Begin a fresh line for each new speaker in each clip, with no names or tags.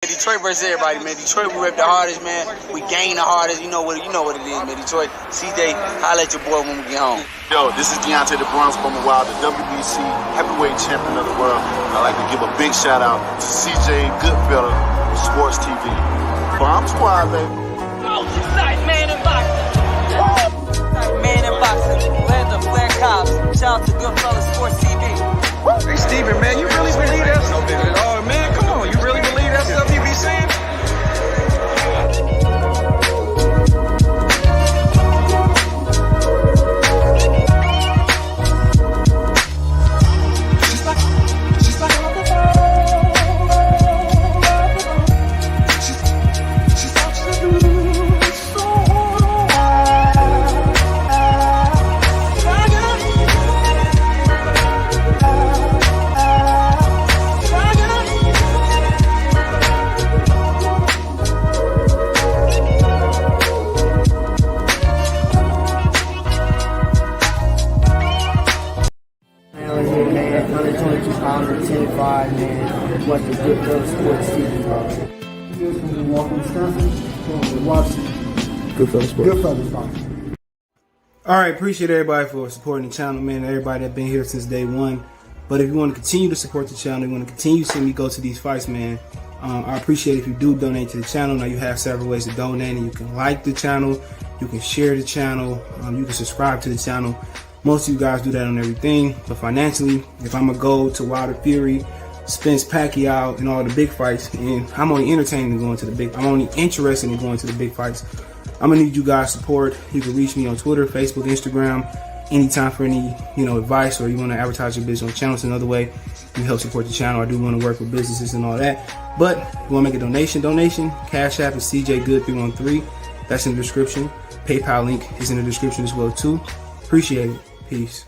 Detroit versus everybody, man. Detroit, we rep the hardest, man. We gain the hardest. You know what it is, man. Detroit, CJ, holla at your boy when we get home.
Yo, this is Deontay the Bronx from the Wild, the WBC heavyweight champion of the world. I'd like to give a big shout out to CJ Goodfellow, Sports TV. Bomb Squad, baby.
Oh, nice man in boxing. Nice man in boxing. Leather, Flair Cops. Shout out to Goodfellow Sports TV.
Hey, Steven, man, you really believe that stuff? Oh, man, come on. You really believe that stuff you be saying?
What the Goodfellow Sports TV. Here's from Milwaukee, Wisconsin. Goodfellow Sports.
All right, appreciate everybody for supporting the channel, man. Everybody that's been here since day one. But if you want to continue to support the channel, you want to continue to see me go to these fights, man, I appreciate if you do donate to the channel. Now you have several ways to donate, and you can like the channel, you can share the channel, you can subscribe to the channel. Most of you guys do that on everything, but financially, if I'm gonna go to Wilder Fury, Spence Pacquiao, and all the big fights, and I'm only entertaining going to the big, I'm only interested in going to the big fights, I'm gonna need you guys' support. You can reach me on Twitter, Facebook, Instagram, anytime for any, advice, or you want to advertise your business on channels another way. You help support the channel. I do want to work with businesses and all that. But if you want to make a donation, Cash App is CJGood313. That's in the description. PayPal link is in the description as well too. Appreciate it. Peace.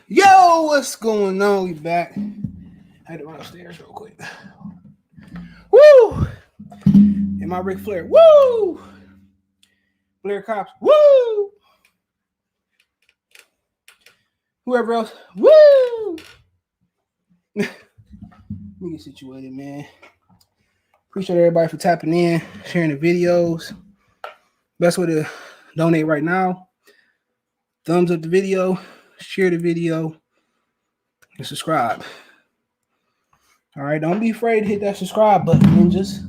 Yo, what's going on? We back. I had to run upstairs real quick. Woo! And my Ric Flair. Woo! Blair Cops. Woo! Whoever else. Woo! Let me get situated, man. Appreciate everybody for tapping in, sharing the videos. Best way to donate right now. Thumbs up the video, share the video, and subscribe. All right, don't be afraid to hit that subscribe button, ninjas.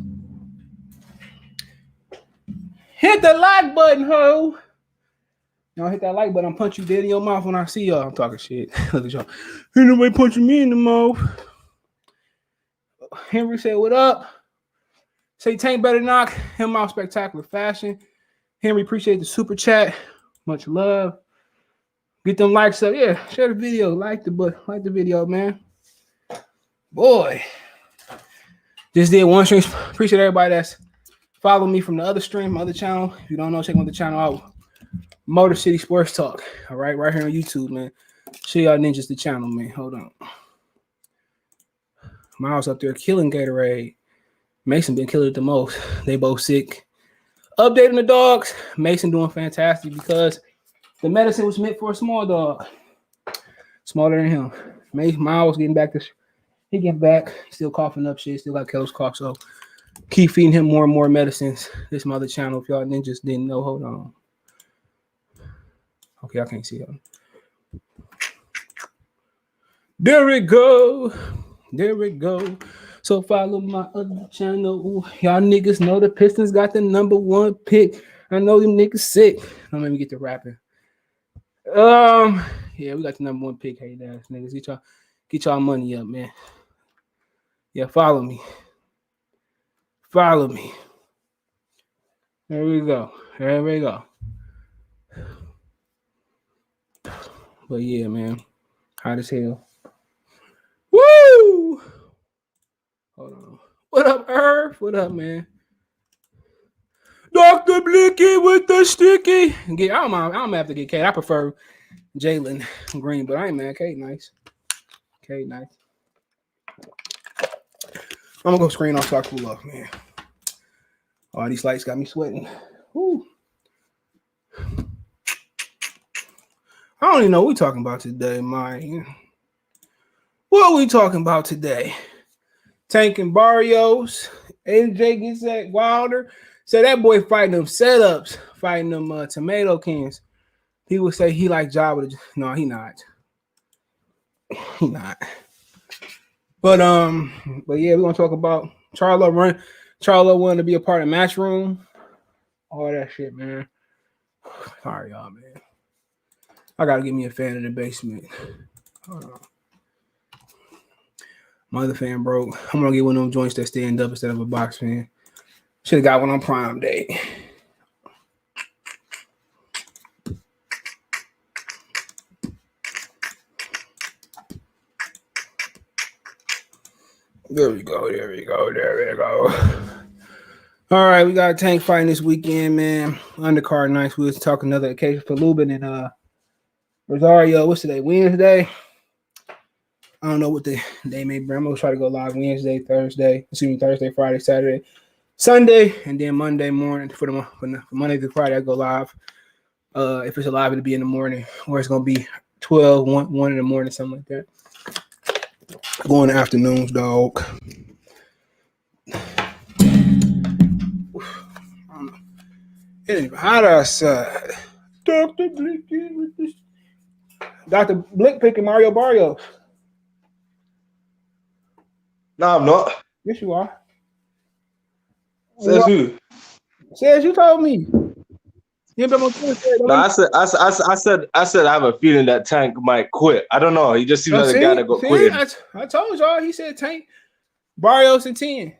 Hit the like button, ho. Y'all hit that like button. I'll punch you dead in your mouth when I see y'all. I'm talking shit. Look at y'all. Ain't nobody punching me in the mouth. Henry said, what up? Say Tank better knock him out spectacular fashion. Henry, appreciate the super chat. Much love. Get them likes up. Yeah, share the video. Like the video, man. Boy. Just did one stream. Appreciate everybody that's following me from the other stream, my other channel. If you don't know, check out the channel out. Motor City Sports Talk. All right, right here on YouTube, man. Show y'all ninjas the channel, man. Hold on. Miles up there killing Gatorade. Mason been killing it the most. They both sick. Updating the dogs. Mason doing fantastic because the medicine was meant for a small dog. Smaller than him. Miles getting back this. He getting back. Still coughing up shit. Still got Kel's cough. So keep feeding him more and more medicines. This is my other channel. If y'all ninjas didn't know, hold on. Okay, I can't see him. There we go. There we go. So follow my other channel. Ooh, y'all niggas know the Pistons got the #1 pick. I know them niggas sick. Don't let me get to rapping. Yeah, we got the #1 pick. Hey, ass niggas, get y'all money up, man. Yeah, follow me. Follow me. There we go. There we go. But yeah, man, hot as hell. Woo! Hold on. What up, Irv? What up, man? Dr. Blicky with the sticky. I'm have to get Kate. I prefer Jalen Green, but I ain't mad. Kate nice. Kate nice. I'm gonna go screen off so I cool off, man. All these lights got me sweating. Woo. I don't even know what we talking about today, man. What are we talking about today? Tank and Barrios. AJ gets that Wilder. So that boy fighting them setups, fighting them tomato cans. He would say he like Java. No, he not. He not. But yeah, we're gonna talk about Charlo. Charlo wanted to be a part of Matchroom. All that shit, man. Sorry, y'all, man. I gotta get me a fan in the basement. Hold on. My other fan broke. I'm gonna get one of them joints that stand up instead of a box fan. Should have got one on Prime Day. There we go. All right, we got Tank fighting this weekend, man. Undercard nights. We was talking another occasion for Lubin and Rosario. What's today? Wednesday. I don't know what the day may bring. I'm gonna try to go live Wednesday, Thursday, Friday, Saturday, Sunday, and then Monday morning for Monday through Friday I go live. If it's live, it'll be in the morning, or it's gonna be 12, 1 in the morning, something like that. Going to afternoons, dog. It ain't hot outside. Dr. Blick picking Mario Barrios.
No, I'm not.
Yes, you are.
Says who?
Says you told me. You been on Twitter.
No, I said I have a feeling that Tank might quit. I don't know. He just seems like a guy that got quit.
I told y'all. He said Tank, Barrios and 10.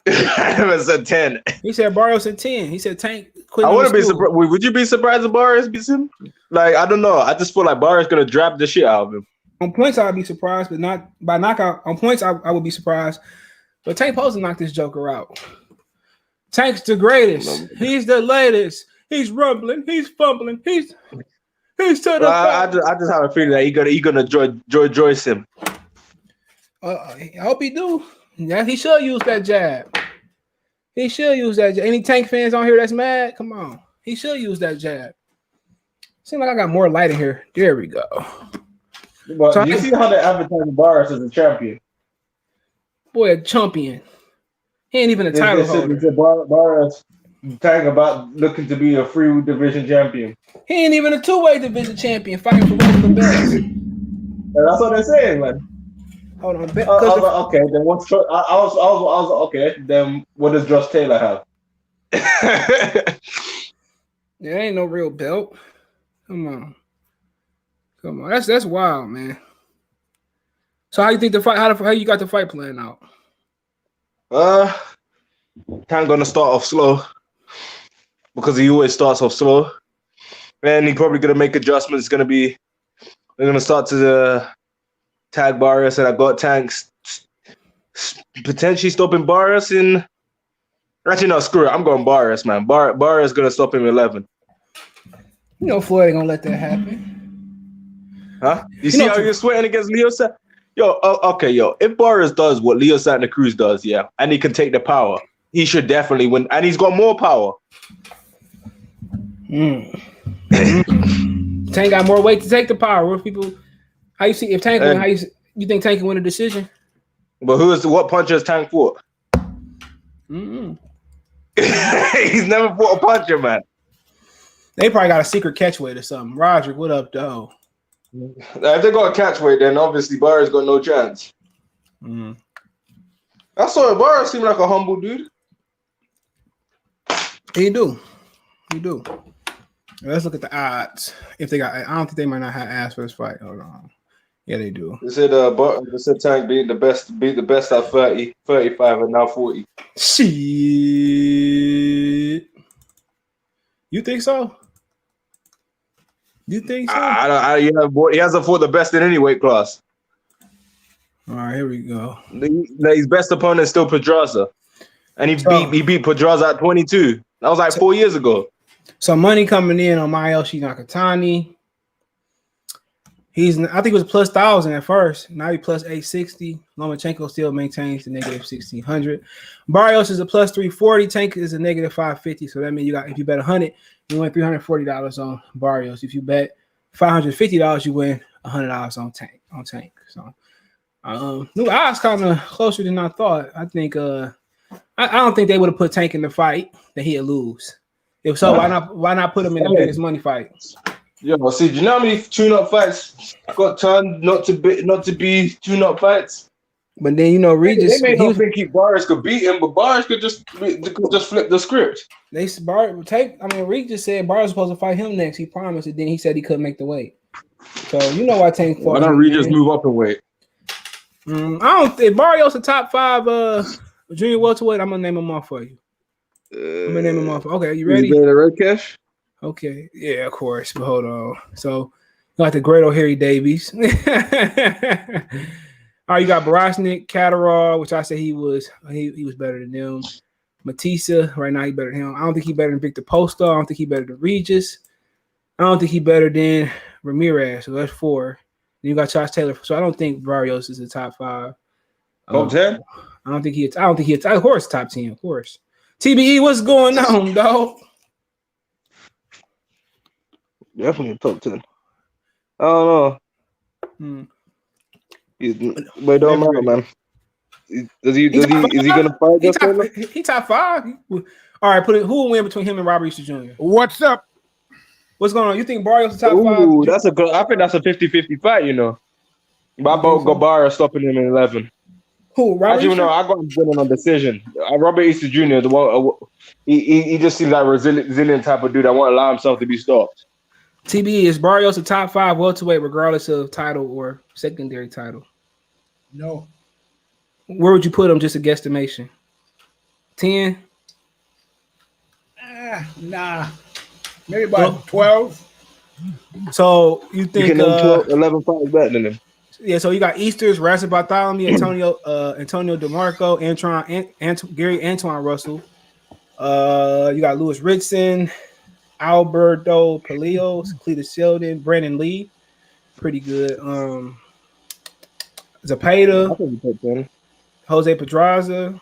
I never said 10.
He said Barrios and 10. He said Tank quit.
I wouldn't be surprised. Would you be surprised if Barrios beats him? Like, I don't know. I just feel like Barrios gonna drop the shit out of him.
On points, I'd be surprised, but not by knockout. On points, I would be surprised. But Tank supposed to knock this joker out. Tank's the greatest. He's the latest. He's rumbling. He's fumbling. He's to the.
I just have a feeling that he gonna Joyce him.
I hope he do. Yeah, he should use that jab. He should use that jab. Any Tank fans on here that's mad? Come on. He should use that jab. Seems like I got more light in here. There we go.
But so you see how they advertise Barrios as a champion?
Boy, a champion. He ain't even a title holder.
Barrios talking about looking to be a free division champion.
He ain't even a two-way division champion fighting for one of the best.
That's what they're saying, man.
Hold on.
Okay, then what's I was okay. Then what does Josh Taylor have?
There ain't no real belt. Come on. That's wild, man. So how you think the fight? How you got the fight playing out?
Tank gonna start off slow because he always starts off slow, and he probably gonna make adjustments. They're gonna start to tag Barrios, and I got Tanks potentially stopping Barrios in. Actually, no, screw it. I'm going Barrios, man. Barrios gonna stop him 11.
You know Floyd ain't gonna let that happen.
Huh? You see how you're sweating against Leo? If Barrios does what Leo Santa Cruz does, yeah, and he can take the power, he should definitely win, and he's got more power.
Tank got more weight to take the power. What people? How you see if Tank win? How you think Tank can win a decision?
But what puncher has Tank fought? He's never fought a puncher, man.
They probably got a secret catch weight or something. Roger, what up, though?
If they got a catch weight, then obviously Barrios got no chance. I saw Barrios seem like a humble dude.
He do. Let's look at the odds. If they got, I don't think they might not have asked for this fight. Hold on. Yeah, they do.
They said Tank beat the best at 30, 35, and now 40.
Shit. You think so? You think so?
He hasn't fought the best in any weight class.
All right, here we go.
His best opponent is still Pedraza. And he beat Pedraza at 22. That was like 4 years ago.
So money coming in on Mayoshi Nakatani. I think it was plus 1,000 at first. Now he plus 860. Lomachenko still maintains the negative 1,600. Barrios is a plus 340. Tank is a negative 550. So that means if you bet 100, you win $340 on Barrios. If you bet $550, you win $100 on Tank. So New odds kind of closer than I thought. I think I don't think they would have put Tank in the fight that he'd lose. If so, why not put him in the biggest money fight?
Yo, see, do you know how many tune-up fights got turned not to be tune-up fights?
But then Regis.
They may not think Barrios could beat him, but Barrios could just flip the script.
Regis said Barrios was supposed to fight him next. He promised it. Then he said he couldn't make the weight. So why Tank fought?
Why don't Regis move up in weight?
I don't think Barrios a top 5 junior welterweight. I'm gonna name him off for you. Okay, you ready?
The red cash?
Okay, yeah, of course. But hold on. So you got the great old Harry Davies. All right, you got Barashnik, Catterall, which I said he was better than them. Matissa, right now he better than him. I don't think he better than Victor Posta. I don't think he better than Regis. I don't think he better than Ramirez. So that's 4. Then you got Josh Taylor. So I don't think Barrios is the top 5.
Top 10?
I don't think he. Of course, top 10. Of course. TBE, what's going on, dog?
Definitely top 10. I don't know. But it don't matter, man. Is he gonna fight Josh Taylor?
He top 5. All right, who will win between him and Robert Easter Jr.?
What's up?
What's going on? You think Barrios is top 5?
I think that's a 50-50 fight, But I got Barrios stopping him in 11.
Who? Robert Easter?
I got him winning on decision. Robert Easter Jr. He just seems like a resilient type of dude that won't allow himself to be stopped.
TBE, is Barrios a top 5 welterweight regardless of title or secondary title?
No.
Where would you put him? Just a guesstimation. 10?
Nah. Maybe about 12.
So you think
11 fights better than him?
Yeah. So you got Easters, Razor Bartholomew, Antonio DeMarco, Gary Antoine Russell. You got Lewis Ritson, Alberto Palios, Cletus Sheldon, Brandon Lee, pretty good. Zapata, Jose Pedraza,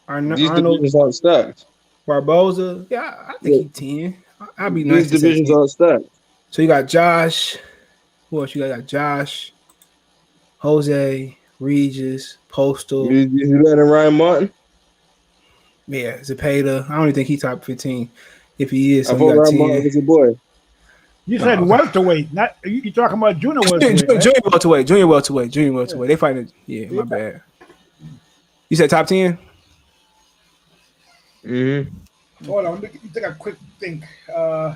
Arnold
aren't stacked.
Barboza. Yeah, I think he's 10. I'd be nice.
These divisions aren't stacked.
So you got Josh. Who else you got? Josh, Jose, Regis, Postal.
You better than Ryan Martin?
Yeah, Zapata. I don't even think he's top 15. If he is, so
I thought Ryan Martin was a boy.
You said welterweight, not you talking about junior welterweight.
Junior welterweight. They fighting. Yeah, my bad. You said top 10?
Mm-hmm.
Hold on, you take a quick think.
So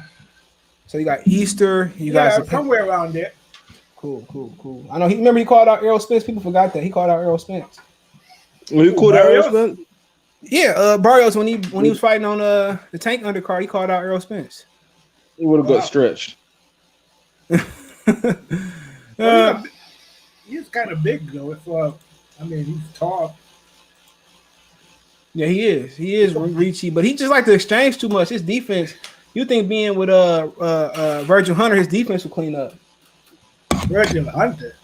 you got Easter. You got
somewhere around there.
Cool. I know. Remember he called out Errol Spence. People forgot that he called out Errol Spence.
You called out Errol Spence?
Yeah, Barrios when he was fighting on the Tank undercard, he called out Errol Spence.
He would have got stretched.
He's kind of big though. He's tall.
Yeah, he is. He is reachy, but he just like to exchange too much. His defense. You think being with Virgil Hunter, his defense will clean up?
Virgil Hunter.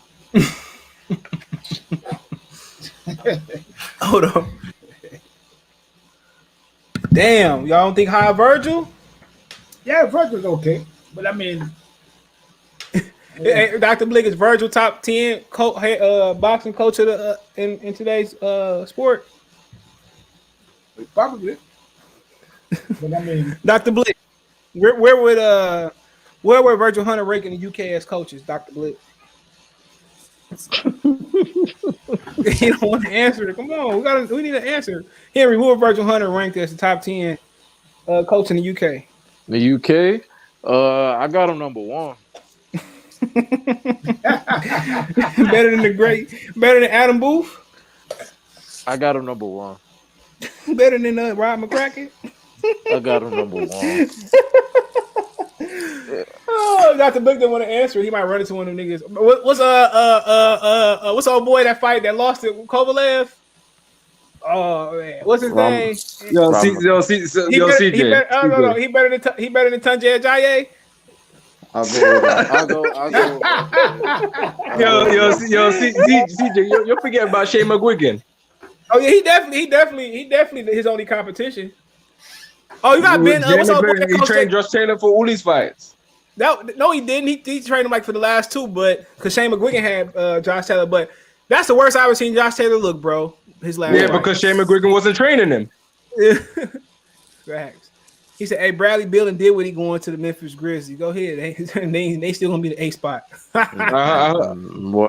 Hold on. Damn, y'all don't think high Virgil?
Yeah, Virgil's okay, but I mean,
Dr. Blick, is Virgil top 10 boxing coach of in today's sport?
Probably. But I mean,
Dr. Blick, where would Virgil Hunter rank in the UK as coaches, Dr. Blick? He don't want to answer it. Come on, we need an answer. Henry, who would Virgil Hunter ranked as the top 10 coach in the UK?
The UK, I got him number 1.
better than Adam Booth.
I got him number 1.
Better than Rod McCracken.
I got him number 1.
Oh, Dr. Blick didn't want to answer. He might run into one of them niggas. What's old boy that fight that lost to Kovalev? Oh man, what's his name?
CJ.
He better than Tunja Ajayi.
I'll go.
CJ, you're forgetting about Shane McGuigan.
Oh yeah, he definitely his only competition. Oh, you got Ben.
He trained Josh Taylor for all these fights.
No, he didn't. He trained him like for the last 2, but because Shane McGuigan had Josh Taylor, but That's the worst I've ever seen Josh Taylor look, bro. His last
Yeah,
fight.
because Shane McGuigan wasn't training him.
Facts. He said, "Hey, Bradley Beal did what he going to the Memphis Grizzlies. Go ahead. They still gonna be the A spot."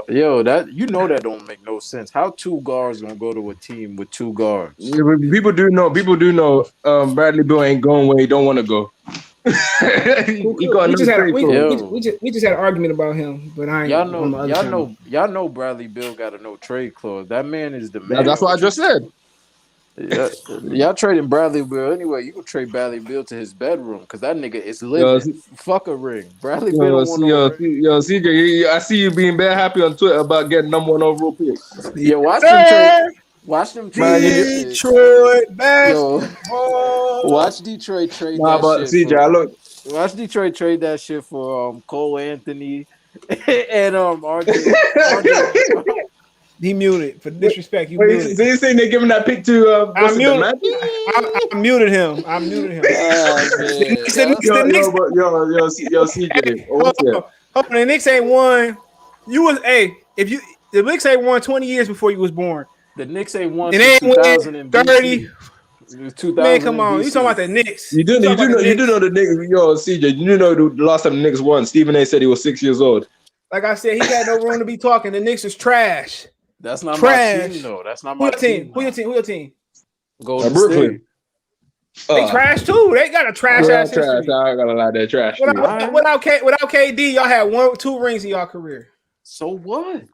Yo, that don't make no sense. How two guards gonna go to a team with two guards?
Yeah, but people do know. Bradley Beal ain't going where he don't want to go.
We just had an argument about him, but I ain't.
Y'all know Bradley Beal got a no trade clause. That man is the man.
That's what I just said.
Yeah, y'all trading Bradley Beal anyway. You can trade Bradley Beal to his bedroom because that nigga is living. Fuck a ring. Bradley Beal don't want no ring.
CJ, I see you being bad happy on Twitter about getting number 1 overall pick.
Yeah, watch them trade.
Detroit basketball.
Watch Detroit trade
but
shit.
CJ,
Watch Detroit trade that shit for Cole Anthony and RJ.
He muted for disrespect.
So you saying they giving that pick to?
I muted him.
Oh, man.
Yo, CJ.
Hold on, the Knicks ain't won. The Knicks ain't won 20 years before you was born.
The Knicks ain't won
since
2000
30.
It was 2000.
Man, come on. You talking about the Knicks?
You do know the Knicks. Yo, CJ, you know the last time the Knicks won. Stephen A. said he was 6 years old.
Like I said, he had no room to be talking. The Knicks is trash.
That's not my team, though. That's not my team.
Who your team?
Golden
Brooklyn.
State.
They trash too. They got a trash ass history.
I gotta lie, they're trash.
Without KD, y'all had 2 rings in y'all career.
So what?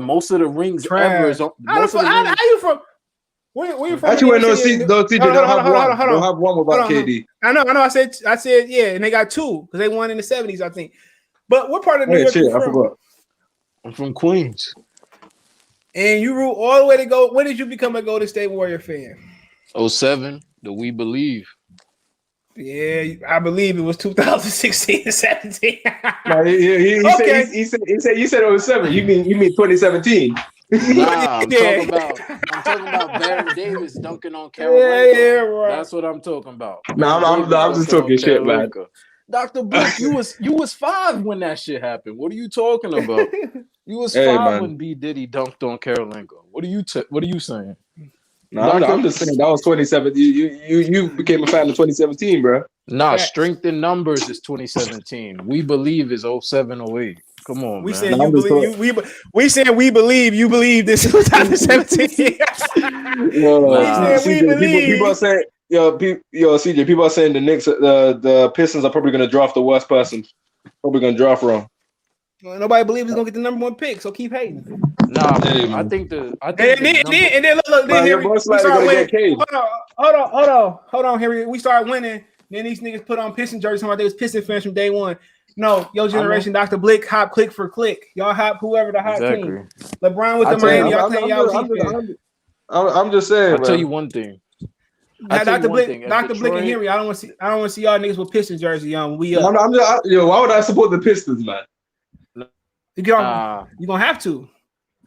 Most of the rings
trash.
ever is.
How you from? Where you from?
Actually, CJ don't have one without KD.
I know. I said, yeah, and they got 2 because they won in the 70s, I think. But what part of New York you from?
I forgot.
I'm from Queens.
And you root all the way to go. When did you become a Golden State Warrior fan?
07, the We Believe.
Yeah, I believe it was 2016 and 17.
No, he said 07. You mean 2017?
Nah, I'm talking about Baron Davis dunking on Carolina.
Yeah, right.
That's what I'm talking about.
No, I'm just talking shit, man.
Dr. Bush, you was 5 when that shit happened. What are you talking about? You was 5 when B Diddy dunked on Carolina. What are you saying?
No, I'm just saying that was 2017. You became a fan of 2017, bro.
Nah, strength in numbers is 2017. We Believe is 07, 08. Come on,
we
man.
Said you believe, we said we believe you believe this is 2017.
People are saying, CJ, people are saying the Knicks, the Pistons are probably gonna draft the worst person. Probably gonna draft wrong.
Well, nobody believes he's gonna get the number 1 pick, so keep hating.
Nah, I think look,
Henry, we start winning.
Hold on, Henry. We start winning. Then these niggas put on Piston jerseys. Talking about they was Piston fans from day one. No, your generation, Dr. Blick, hop click for click. Y'all hop whoever the hot team. LeBron with the Miami.
I'm just saying.
I'll tell you one thing.
Now, Dr. Blick and Henry, I don't want to see y'all niggas with Piston jersey on.
Why would I support the Pistons, man?
You're gonna have to.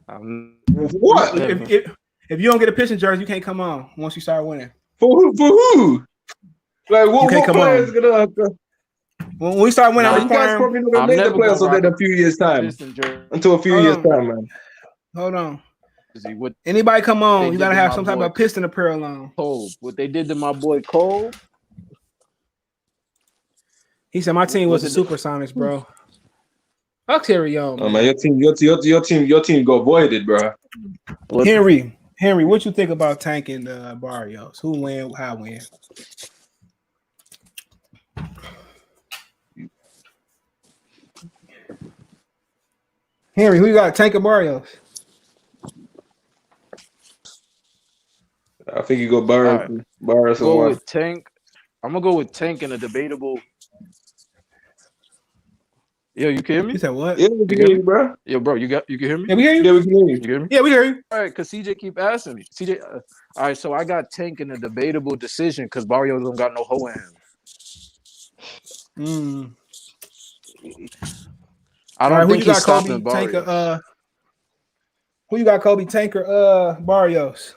What?
If you don't get a Piston jersey, you can't come on once you start winning.
For who? Like what players gonna?
When we start winning,
you guys probably not gonna make the playoffs until a few years time. Until a few years time, man.
Hold on. Anybody come on? You gotta have some type of Piston apparel on.
Cole, what they did to my boy Cole?
He said my team was the Supersonics, bro. Fuck Terry Young.
Oh man, your team got voided, bro.
Henry, what you think about Tank and Barrios? Who win? How win? Henry, who you got? Tank or Barrios?
I think you go Barrios. Barrios
go with Tank. I'm gonna go with Tank in a debatable. Yo, you can hear me?
You said what?
Yeah, we can hear you, bro.
Yo, bro, you can hear me?
Yeah, we hear you.
Yeah, we can hear you.
You hear me?
Yeah, we hear you.
All right, because CJ keep asking me. CJ, all right, so I got Tank in a debatable decision because Barrios don't got no hoe in him. I don't think he's stopping Barrios.
Who you got, Kobe? Tank or Barrios?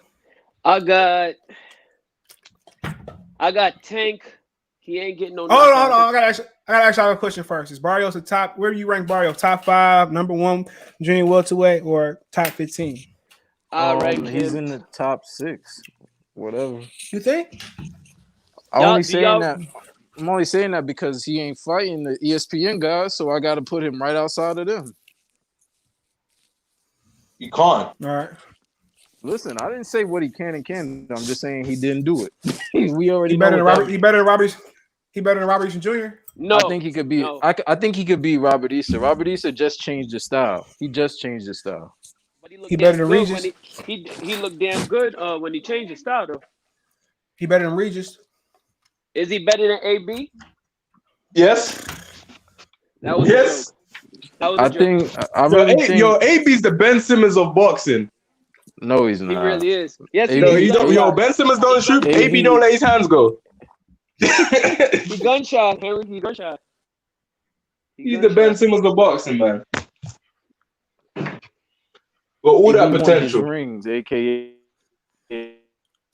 I got Tank. He ain't getting no.
Hold on. I gotta ask y'all a question first. Is Barrios the top? Where do you rank Barrios? Top 5, number 1 junior welterweight, or top 15?
He's in the top 6, whatever.
You think?
I'm only saying that because he ain't fighting the ESPN guys, so I got to put him right outside of them.
You can't.
All right.
Listen, I didn't say what he can and can't. I'm just saying he didn't do it. We already
He better
know
than Robert. He better than Robert. He better than Robert Eason Jr.
No,
I think he could be.
No.
I think he could be Robert Easter. Robert Easter just changed his style. He just changed his style.
But he,
He better than Regis.
He looked damn good when he changed his style, though.
He better than Regis.
Is he better than AB?
Yes.
That was
Yes.
a joke. That was a joke.
I really think.
AB's the Ben Simmons of boxing.
No, he's not.
He really is. Yes, he
AB,
is.
Ben Simmons don't shoot. AB don't let his hands go.
He gun shy, Henry. He gun shy.
He's the Ben Simmons of boxing, man. But all that potential.
Rings, aka.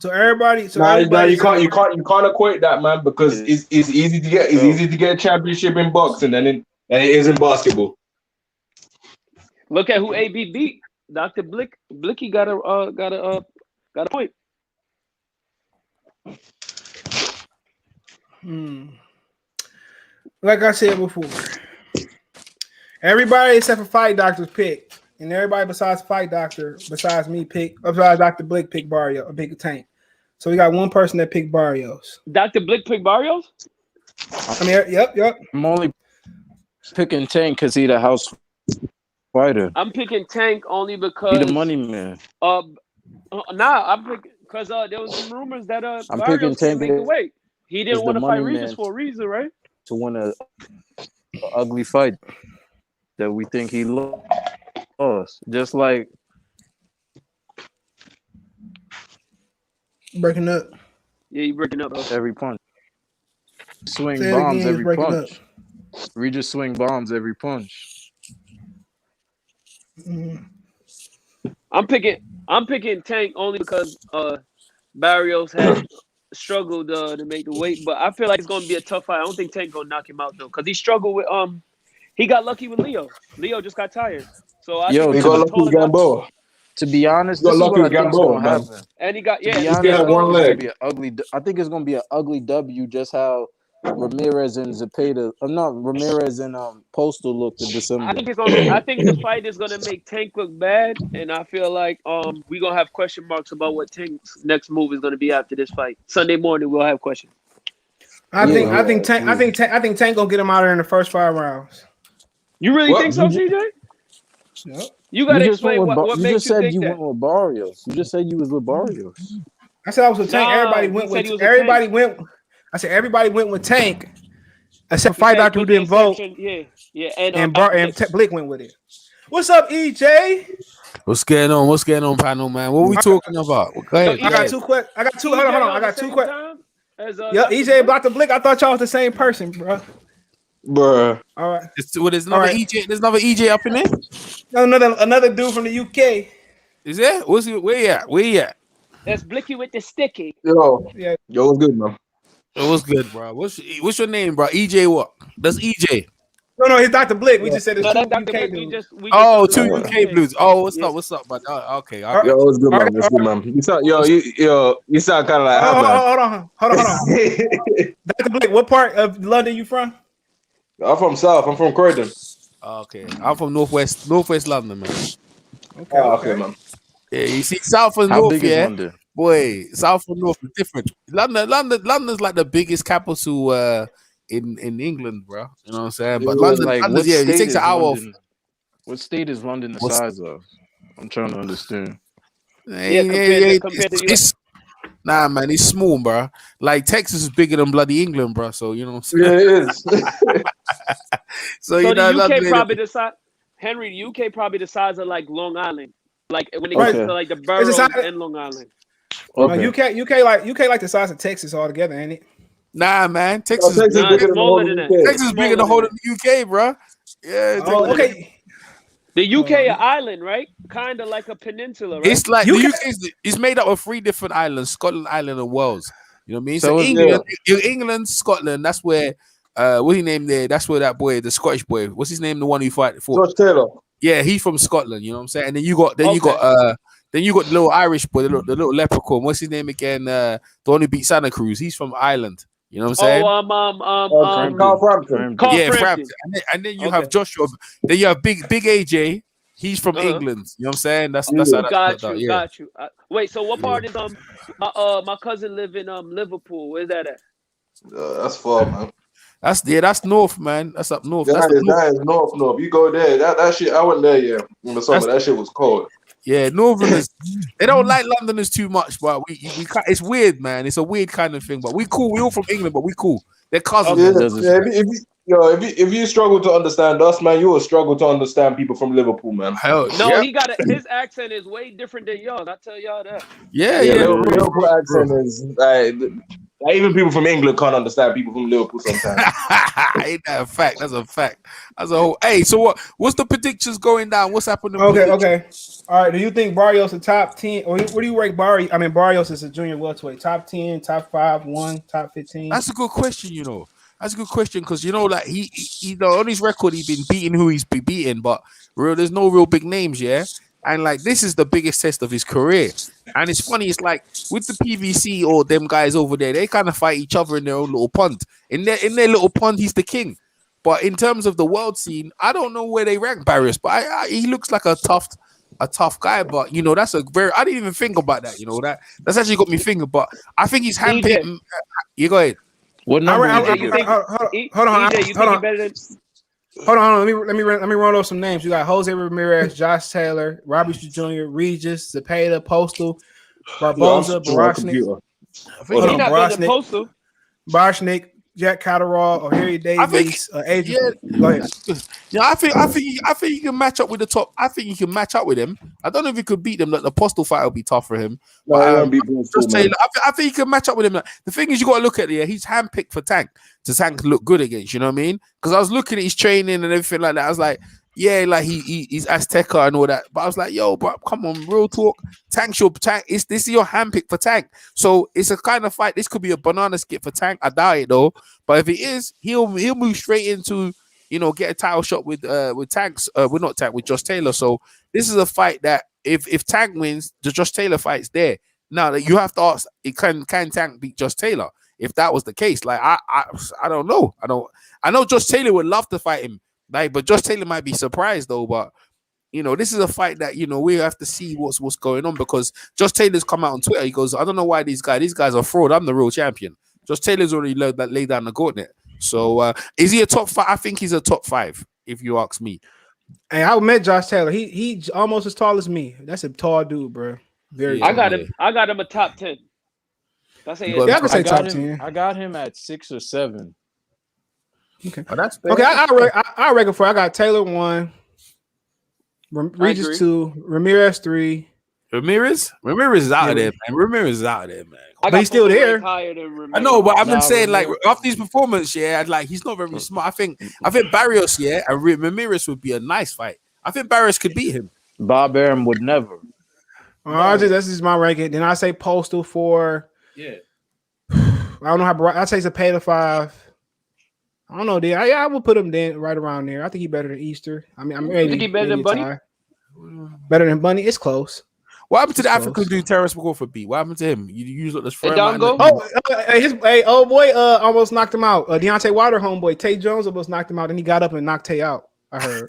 So everybody.
You can't equate that, man, because it's easy to get. It's easy to get a championship in boxing than it is in basketball.
Look at who AB beat. Dr. Blicky got a point.
Like I said before, everybody except for Fight Doctor's picked, and everybody besides Fight Doctor, besides me, besides Dr. Blick, picked Barrios, picked Tank. So we got one person that picked Barrios.
Dr. Blick picked Barrios?
I mean, yep.
I'm only picking Tank because he's the house fighter.
I'm picking Tank only because
He the money man.
I'm picking because there was some rumors that
I'm
Barrios
picking Tank
make the weight. He didn't want to fight
money
Regis
man.
for a reason, right?
To win a ugly fight that we think he lost. Just like
Breaking up.
Yeah, you breaking up.
every punch. Swing
Say it
bombs
again,
every
breaking
punch. Regis swing bombs every punch.
I'm picking Tank only because Barrios had struggled to make the weight, but I feel like it's gonna be a tough fight. I don't think Tank gonna knock him out though, because he struggled with he got lucky with Leo. Leo just got tired. So I think
he got lucky with Gamboa.
To be honest,
Got
this is
lucky
what I
with
think is
Gamboa,
gonna
man.
happen.
and he got
To be
he
honest,
got one
I think it's
leg.
gonna be an ugly. I think it's gonna be an ugly W. Just how Ramirez and Zepeda, Ramirez and Postal looked in December.
I think the fight is gonna make Tank look bad, and I feel like we're gonna have question marks about what Tank's next move is gonna be after this fight. Sunday morning we'll have questions.
I think Tank gonna get him out of there in the first 5 rounds.
You really think so, CJ?
Yep.
You gotta
You just
explain
went with
what
you
makes
just
you
said
think
you
that.
went with Barrios. You just said you was with Barrios.
I said I was with Tank.
No,
Everybody
he
went
said he
with
was with
everybody
Tank.
went. I said everybody went with Tank, except
He
Fight
said
Doctor who
with the
didn't vote,
exception- Yeah,
and
Blix.
Blick went with it. What's up, EJ?
What's going on? What's going on, panel man? What we talking about? Go ahead.
I got two questions. I got two. Hold on. I got two questions.
questions.
Yep, EJ Dr. Blick. I thought y'all was the same person, bro.
Bruh.
All right.
There's another EJ. There's another EJ up in there.
No, another dude from the UK.
Is there? Where you at? Where you at?
That's Blicky with the sticky.
Yo,
Yeah.
what's good, man?
What's good, bro? What's your name, bro? EJ what? That's EJ.
No, he's Dr. Blick. We just said it's
No,
two
that's Dr.
UK
Blick. We
dudes.
just
Two UK blues. Oh, what's
Yes.
up? What's up, bud? Okay.
Yo, what's good, man? What's good, man? You sound kind of like
Hold on. Dr. Blick, what part of London you from?
I'm from South. I'm from Croydon.
Okay, I'm from Northwest London, man.
Okay, man.
Yeah, you see, South and
How
North,
big is
yeah.
London?
Boy, South and North is different. London's like the biggest capital in England, bro. You know what I'm saying? But London,
what
yeah, it
state
takes
is
an hour off.
London? What state is London the size of? I'm trying to understand.
compared to US.
Nah, man, it's small, bro. Like Texas is bigger than bloody England, bro. So you know what I'm saying?
Yeah, it is.
So
you know,
the UK
London,
probably the size. Henry, the UK probably the size of like Long Island, like when it
Right.
comes to like the boroughs
size-
and Long Island.
Okay. UK like the size of Texas altogether, ain't it?
Nah, man, Texas is
Texas
Nah,
bigger
it's
than the
smaller
whole
than
UK.
that.
Texas is bigger than the whole of the UK, bro. Yeah,
Oh, okay.
The UK an island, right? Kind of like a peninsula, right?
It's like
UK
the UK is made up of 3 different islands: Scotland, Ireland, and Wales. You know what I mean?
So
So
is-
England, Scotland, that's where What's his name there? That's where that boy, the Scottish boy. What's his name? The one who fight for
George Taylor.
Yeah, he's from Scotland. You know what I'm saying? And then you got the little Irish boy, the little leprechaun. What's his name again? The one who beat Santa Cruz. He's from Ireland. You know what I'm saying?
Carl Frampton.
Frampton. And then you have Joshua. Then you have Big AJ. He's from England. You know what I'm saying? That's how
got you. Wait, so what part is my cousin live in Liverpool? Where's that at?
That's far, man.
That's north, man. That's up north.
That is north. You go there. That shit. I went there. Yeah, in the summer. That shit was cold.
Yeah, Northerners. They don't like Londoners too much, but we it's weird, man. It's a weird kind of thing, but we cool. We all from England, but we cool. They're cousins.
Yeah, if you struggle to understand us, man, you will struggle to understand people from Liverpool, man.
He got his accent is way different than y'all. I tell y'all that.
Yeah.
Liverpool accent is like even people from England can't understand people from Liverpool sometimes.
Ain't that a fact? That's a fact. That's a whole. Hey, so what's the predictions going down? What's happening?
Okay. All right. Do you think Barrios a top 10? Or what do you rank Barrios? I mean, Barrios is a junior welterweight. Top 10, top 5, 1, top 15.
That's a good question. That's a good question because like he on his record he's been beating who he's been beating, but there's no real big names, yeah. And like this is the biggest test of his career. And it's funny, it's like with the PVC or them guys over there, they kind of fight each other in their own little pond. In their little pond, he's the king. But in terms of the world scene, I don't know where they rank Barrios, but he looks like a tough guy. But that's I didn't even think about that. That's actually got me thinking. But I think he's handpicked. You go ahead.
What number?
Hold on. Let me run over some names. You got Jose Ramirez, Josh Taylor, Robbie Jr., Regis, Zepeda, Postal, Barboza, Barshnik, Jack Catterall, or Harry Davis, Adrian. Go ahead.
Yeah, I think you can match up with the top. I think you can match up with him. I don't know if you could beat them. Like the Postal fight will be tough for him.
No, it won't be Postal, man.
I think you can match up with him. Like, the thing is, you got to look at it. He's handpicked for Tank to look good against. You know what I mean? Because I was looking at his training and everything like that. I was like, yeah, like he's Azteca and all that. But I was like, yo, but come on, real talk. This is your handpick for Tank. So it's a kind of fight. This could be a banana skip for Tank. I doubt it though. But if it is, he'll move straight into get a title shot with Tanks. With Josh Taylor. So this is a fight that if Tank wins, the Josh Taylor fight's there. Now that you have to ask, can Tank beat Josh Taylor? If that was the case, like I don't know. I know Josh Taylor would love to fight him. But Josh Taylor might be surprised though. But this is a fight that we have to see what's going on because Josh Taylor's come out on Twitter. He goes, I don't know why these guys are fraud. I'm the real champion. Josh Taylor's already laid down the gauntlet. So is he a top 5? I think he's a top 5 if you ask me.
Hey, I met Josh Taylor. He almost as tall as me. That's a tall dude, bro. Very.
I got him a top 10.
I can say top 10.
I got him at 6 or 7.
Okay. Oh, that's fair. Okay. I reckon I got Taylor 1, Regis 2, Ramirez 3.
Ramirez is out of there, man. Ramirez is out of there, man.
But he's still there.
I know, but I've been saying like after his performance, he's not very smart. I think Barrios, and Ramirez would be a nice fight. I think Barrios could beat him.
Bob Arum would never.
This is my ranking. Then I say Postal 4.
Yeah.
I don't know how. I say Zepeda 5. I don't know, dude. I will put him right around there. I think he's better than Easter. I mean,
I think he's better than Bunny.
Better than Bunny. It's close.
What happened to the African dude Terrence McCrawford beat? What happened to him? You use this friend.
Old boy almost knocked him out. Deontay Wilder homeboy Tate Jones almost knocked him out, and he got up and knocked Tate out. I heard.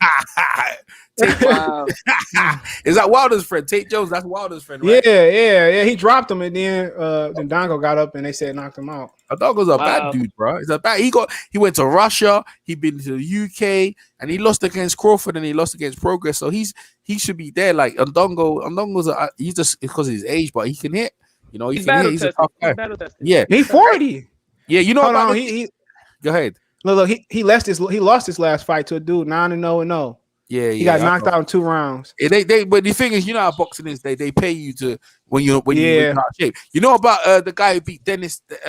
Wow.
Is that Wilder's friend? Tate Jones, that's Wilder's friend, right?
Yeah. He dropped him, and then Dongo got up and they said knocked him out.
Dongo's a bad dude, bro. He's a bad. He went to Russia, he been to the UK, and he lost against Crawford and he lost against Progress. So he should be there. Like Ndongo's he's just because of his age, but he can hit. He can hit. He's a tough guy. Yeah,
he's 40.
Yeah, about he go ahead.
Look, he lost his last fight to a dude 9-0-0.
Yeah,
he got knocked out in 2 rounds.
But the thing is, how boxing is. They pay you to when you're in shape. You know about the guy who beat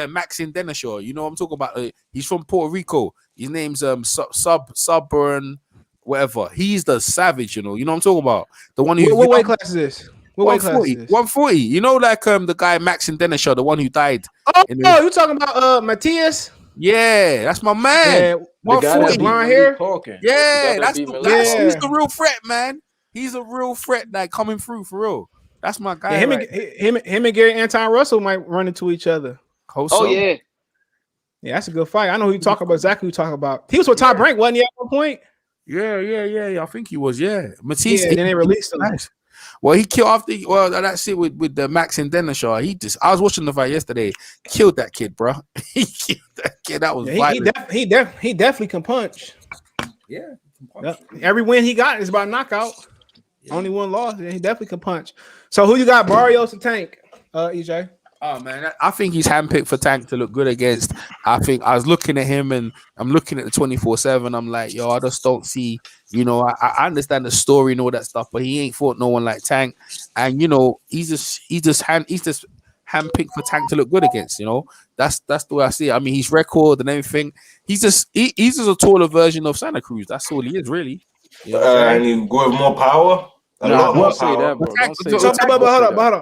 Maxine Denishaw. You know what I'm talking about. He's from Puerto Rico. His name's Subburn, whatever. He's the savage. You know what I'm talking about. The one who.
What weight class is this? What weight class is this?
140. The guy Maxine Denishaw, the one who died.
Oh, you talking about Matthias?
Yeah, that's my man.
Yeah,
The guy that be
blonde
really
hair.
talking.
Yeah,
The guy that be really
that's
talking.
he's the real threat, man. He's a real threat, like coming through for real. That's my guy.
Yeah, him and Gary Anton Russell might run into each other.
Oh yeah.
Yeah, that's a good fight. I know who you talk about. Exactly who you talk about. He was with Top Rank, wasn't he, at one point?
Yeah. I think he was. Yeah, Matisse.
Yeah, then they released him.
Nice. Well, he killed after. Well, that's it with the Max and Dennishaw. I was watching the fight yesterday. Killed that kid, bro. He killed that kid. That was violent.
He definitely can punch.
Yeah.
Every win he got is about knockout. Yeah. Only one loss. Yeah, he definitely can punch. So who you got? Barrios and Tank? EJ.
Oh man, I think he's handpicked for Tank to look good against. I think I was looking at him and I'm looking at the 24/7. I'm like, yo, I just don't see. You know, I understand the story and all that stuff, but he ain't fought no one like Tank. And you know, he's just handpicked for Tank to look good against. You know, that's the way I see it. I mean, his record and everything. He's just a taller version of Santa Cruz. That's all he is, really. You know
and he go with more power.
Don't say that, bro.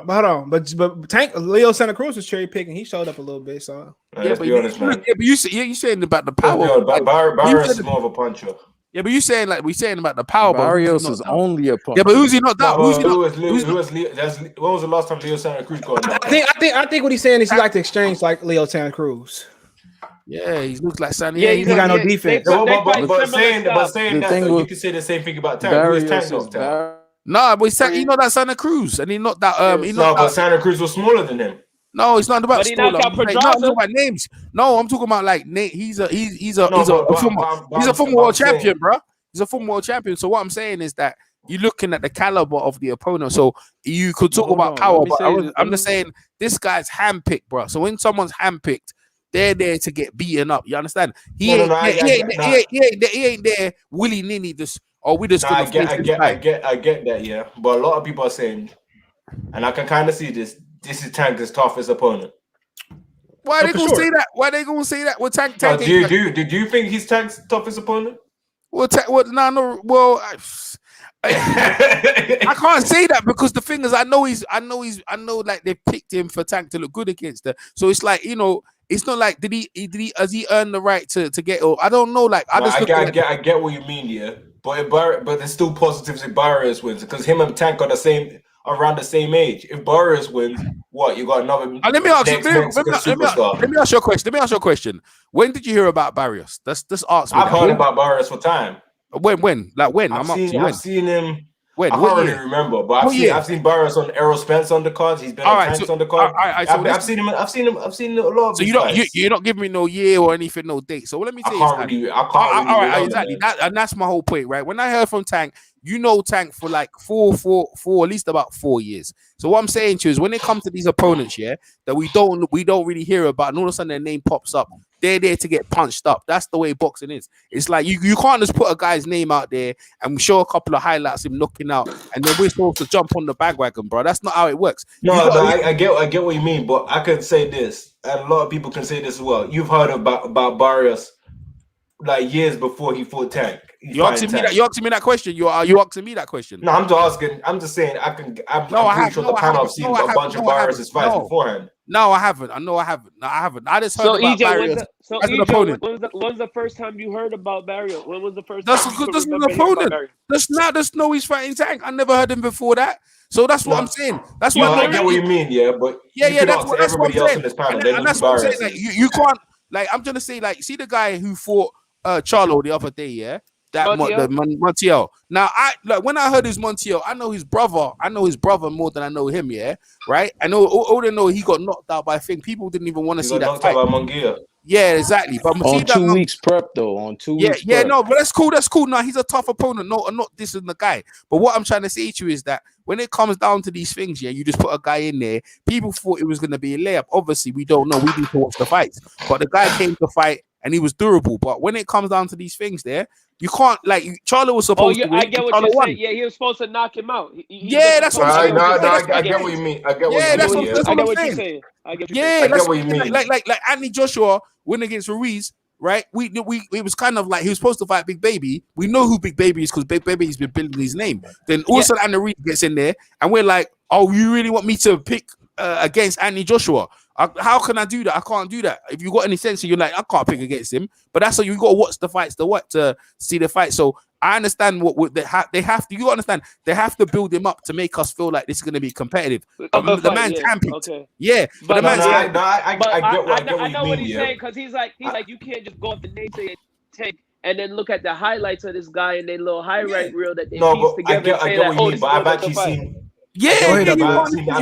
Hold on. But Tank Leo Santa Cruz was cherry picking. He showed up a little bit. So
but
you saying about the power.
Barrios is more of a puncher.
Yeah, but you saying like we saying about the power.
Barrios is only a puncher.
Yeah, but who's he not that?
What was the last time Leo Santa Cruz got?
I think what he's saying is he like to exchange like Leo Santa Cruz.
Yeah, he looks like Santa.
Yeah, he got no defense.
But saying that, you can say the same thing about Tank. Who is Tank knocked out?
No, but you know that Santa Cruz, and he not that.
But Santa Cruz was smaller than him.
No, it's not about
smaller.
I'm talking about names. No, I'm talking about like he's a former world champion, bro. He's a former world champion. So what I'm saying is that you're looking at the caliber of the opponent. So you could talk about power, but I'm just saying this guy's handpicked, bro. So when someone's handpicked, they're there to get beaten up. You understand? He ain't there willy nilly. I
get that, yeah. But a lot of people are saying, and I can kind of see this is Tank's toughest opponent.
Why are they gonna say that? Why are they gonna say that? Well, Tank.
Do you think he's Tank's toughest opponent?
Well, no. Well, I can't say that because the thing is, I know like they picked him for Tank to look good against her. So it's like, you know, it's not like has he earned the right to get? Or I don't know. Like I
get what you mean, yeah. But there's still positives if Barrios wins because him and Tank are around the same age. If Barrios wins, what you got another?
Let me ask you a question. When did you hear about Barrios? That's ask me.
I've heard about Barrios for time.
When? Like when?
I've seen him.
When?
I can't really remember, but I've seen Barrios on Errol Spence on the cards. He's been on Tanks on the card. I've seen him. I've seen a lot of.
So you're not giving me no year or anything, no date. So let me tell you. All right, exactly. And that's my whole point, right? When I heard from Tank, you know Tank for like four, at least about 4 years. So what I'm saying to you is when it comes to these opponents, yeah, that we don't really hear about, and all of a sudden their name pops up, they're there to get punched up. That's the way boxing is. It's like you can't just put a guy's name out there and show a couple of highlights of him knocking out, and then we're supposed to jump on the bandwagon, bro. That's not how it works.
I get what you mean, but I can say this, and a lot of people can say this as well. You've heard about Barrios like years before he fought Tank.
You asking me that question? Are you asking me that question?
No, I'm just asking. I'm just saying. I'm pretty sure the panel have seen a bunch of Barrios' fights beforehand.
No, I haven't. I haven't. I just heard about Barrios as an opponent.
When was the first time you heard about Barrios? When was the first
time? That's an opponent. Just know he's fighting Tank. I never heard him before that. So that's what I'm saying. That's what
I get what you mean, yeah. But
that's what I'm saying. And that's what I'm saying. Like, you can't. Like I'm trying to say, like, see the guy who fought Charlo the other day, yeah. Montiel. Now, when I heard his Montiel, I know his brother. I know his brother more than I know him. Yeah, right. I know. All they know he got knocked out by a thing. People didn't even want to see that fight. Yeah, exactly. But
on 2 weeks prep though. On 2 weeks.
Yeah. No, but that's cool. That's cool. No, he's a tough opponent. No, I'm not dissing the guy. But what I'm trying to say to you is that when it comes down to these things, yeah, you just put a guy in there. People thought it was going to be a layup. Obviously, we don't know. We need to watch the fights. But the guy came to fight and he was durable. But when it comes down to these things, there. You can't Charlo was supposed to win.
I get what you're saying. Yeah, he was supposed to knock him out.
That's what I'm saying.
I get what you mean. I get what you're saying.
I get
what you mean.
Like Anthony Joshua win against Ruiz, right? It was kind of like he was supposed to fight Big Baby. We know who Big Baby is because Big Baby's been building his name. Then also Anthony Ruiz gets in there, and we're like, oh, you really want me to pick against Anthony Joshua? How can I do that? I can't do that. If you got any sense, you're like, I can't pick against him. But that's how you got to watch the fights, to see the fight. So I understand what they have to. You understand they have to build him up to make us feel like this is going to be competitive. The man's handpicked. Yeah, but the man's.
I get what
I know
you
what
mean.
he's saying because he's like you can't just go off the name say Tank and then look at the highlights of this guy and their little highlight reel that they piece together.
I get what you mean, but I've actually seen.
Yeah, you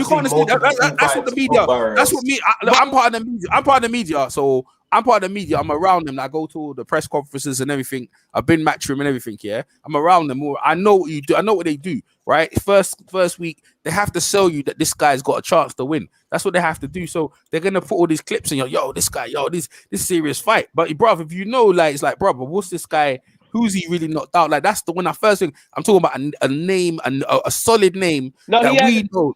can't see that. That's what the media. That's what me. I'm part of the media. I'm part of the media. So I'm part of the media. I'm around them. I go to all the press conferences and everything. I've been Matchroom and everything. Yeah, I'm around them. I know what you do. I know what they do. Right. First week, they have to sell you that this guy's got a chance to win. That's what they have to do. So they're gonna put all these clips in. Yo, this guy. Yo, this serious fight. But bruv, if you know, like, it's like, brother, what's this guy? Who's he really knocked out? Like, that's the when I first thing I'm talking about a name and a solid name that we know.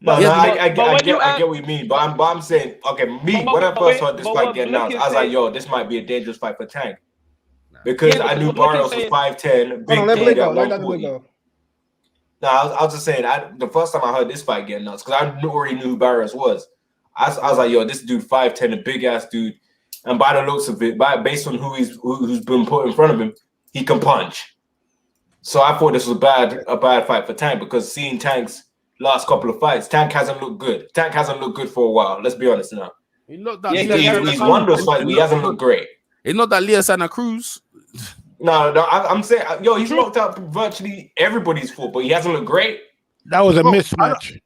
I get what you mean, but I'm saying, okay, when I first heard this fight get announced, I was like, yo, this might be a dangerous fight for Tank. Because I knew Barrios was 5'10", big thing at 140. No, I was just saying, the first time I heard this fight get announced, because I already knew who Barrios was. I was like, yo, this dude 5'10", a big-ass dude. And by the looks of it, based on who's been put in front of him, he can punch. So I thought this was a bad fight for Tank, because seeing Tank's last couple of fights, Tank hasn't looked good. Tank hasn't looked good for a while. Let's be honest now. He's won those fights, but he hasn't looked great.
It's not that Leo Santa Cruz.
No, I'm saying, yo, he's knocked out virtually everybody's fault, but he hasn't looked great.
That was a mismatch.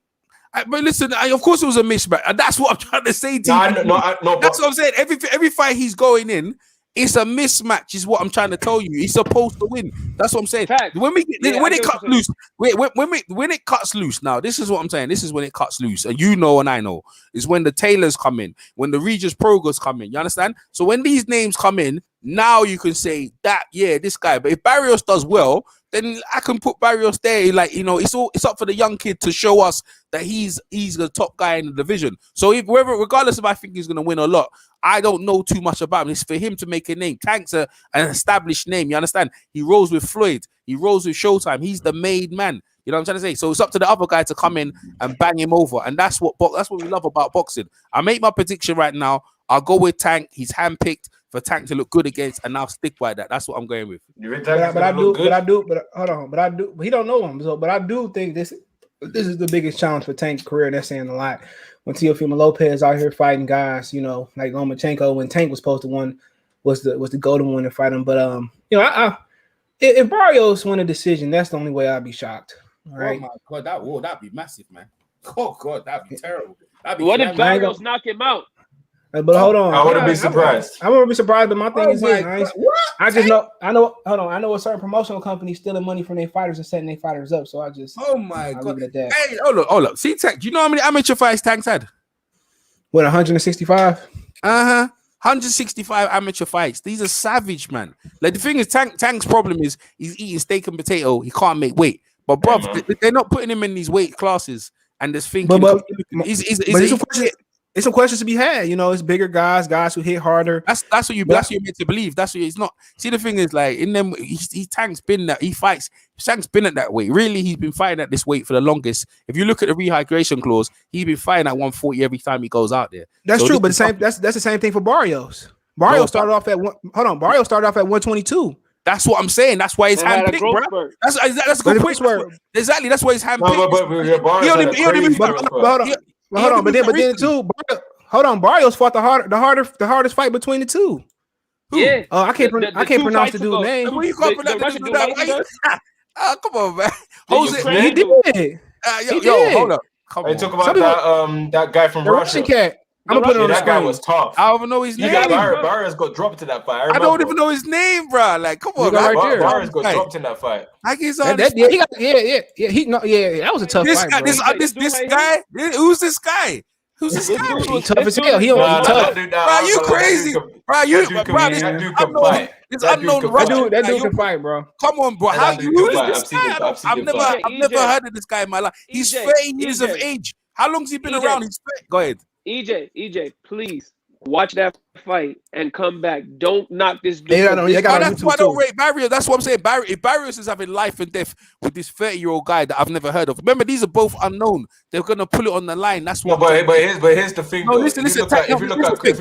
But listen, of course it was a mismatch. And that's what I'm trying to say to you. That's what I'm saying. Every fight he's going in, it's a mismatch, is what I'm trying to tell you. He's supposed to win. That's what I'm saying. When it cuts loose, now this is what I'm saying. This is when it cuts loose, and you know, and I know, is when the Taylors come in, when the Regis Progress come in. You understand? So when these names come in, now you can say that, yeah, this guy. But if Barrios does well, then I can put Barrios there. Like, you know, it's up for the young kid to show us that he's the top guy in the division. So regardless if I think he's gonna win a lot, I don't know too much about him. It's for him to make a name. Tank's an established name. You understand? He rolls with Floyd. He rolls with Showtime. He's the made man. You know what I'm trying to say? So it's up to the other guy to come in and bang him over. And that's what we love about boxing. I make my prediction right now. I'll go with Tank. He's handpicked for Tank to look good against, and I'll stick by that. That's what I'm going with.
But he don't know him. So, but I do think this is the biggest challenge for Tank's career. That's saying a lot. When Teofimo Lopez out here fighting guys, you know, like Lomachenko, when Tank was supposed to win, was the golden one to fight him. But you know, if Barrios win a decision, that's the only way I'd be shocked. All right.
Oh my God, that'd be massive, man. Oh God, that'd be terrible.
What if Barrios knock him out?
But hold on,
I wouldn't be surprised.
I wouldn't be surprised, but my thing is this: I know a certain promotional company stealing money from their fighters and setting their fighters up. So God!
Leave it at that. Hey, hold up. See, Tank, do you know how many amateur fights Tank's had?
What, 165?
165 amateur fights. These are savage, man. Like, the thing is, Tank's problem is he's eating steak and potato. He can't make weight. But bro, they're not putting him in these weight classes, and there's thinking.
It's some questions to be had. You know, it's bigger guys who hit harder.
That's what you're meant to believe. That's what it's not. See, the thing is, like, in them, Tank's been that he fights. Tank's been at that weight. Really, he's been fighting at this weight for the longest. If you look at the rehydration clause, he's been fighting at 140 every time he goes out there.
That's true, but that's the same thing for Barrios. Barrios started off at 122.
That's what I'm saying. That's why he's handpicked, bro. That's a good point. Exactly. That's why he's handpicked. Barrios fought the hardest fight between the two.
Yeah.
I can't pronounce the dude's name.
Oh, come on, man.
Jose, he did.
Hold up.
Hey, talk about that guy from Russia.
Cat. I'm gonna put it on the
screen. That guy was tough.
I don't even know his name.
Barrios got dropped in that fight.
I don't even know his name, bro. Like, come on,
Barrios got dropped in that fight.
Like, he's
on. That was a tough fight.
This guy. Who's this guy? Who's this guy?
He's tough as hell. He don't tough.
Bro, you crazy? Bro, this unknown
that dude can fight, bro.
Come on, bro. How you this guy? I've never heard of this guy in my life. He's 30 years of age. How long's he been around? Go ahead.
EJ, please. watch that fight, and come back. Don't knock this dude.
That's why I don't rate Barrios. That's what I'm saying. If Barrios is having life and death with this 30-year-old guy that I've never heard of. Remember, these are both unknown. They're gonna pull it on the line. That's what.
No, but here's the thing. No, listen. If you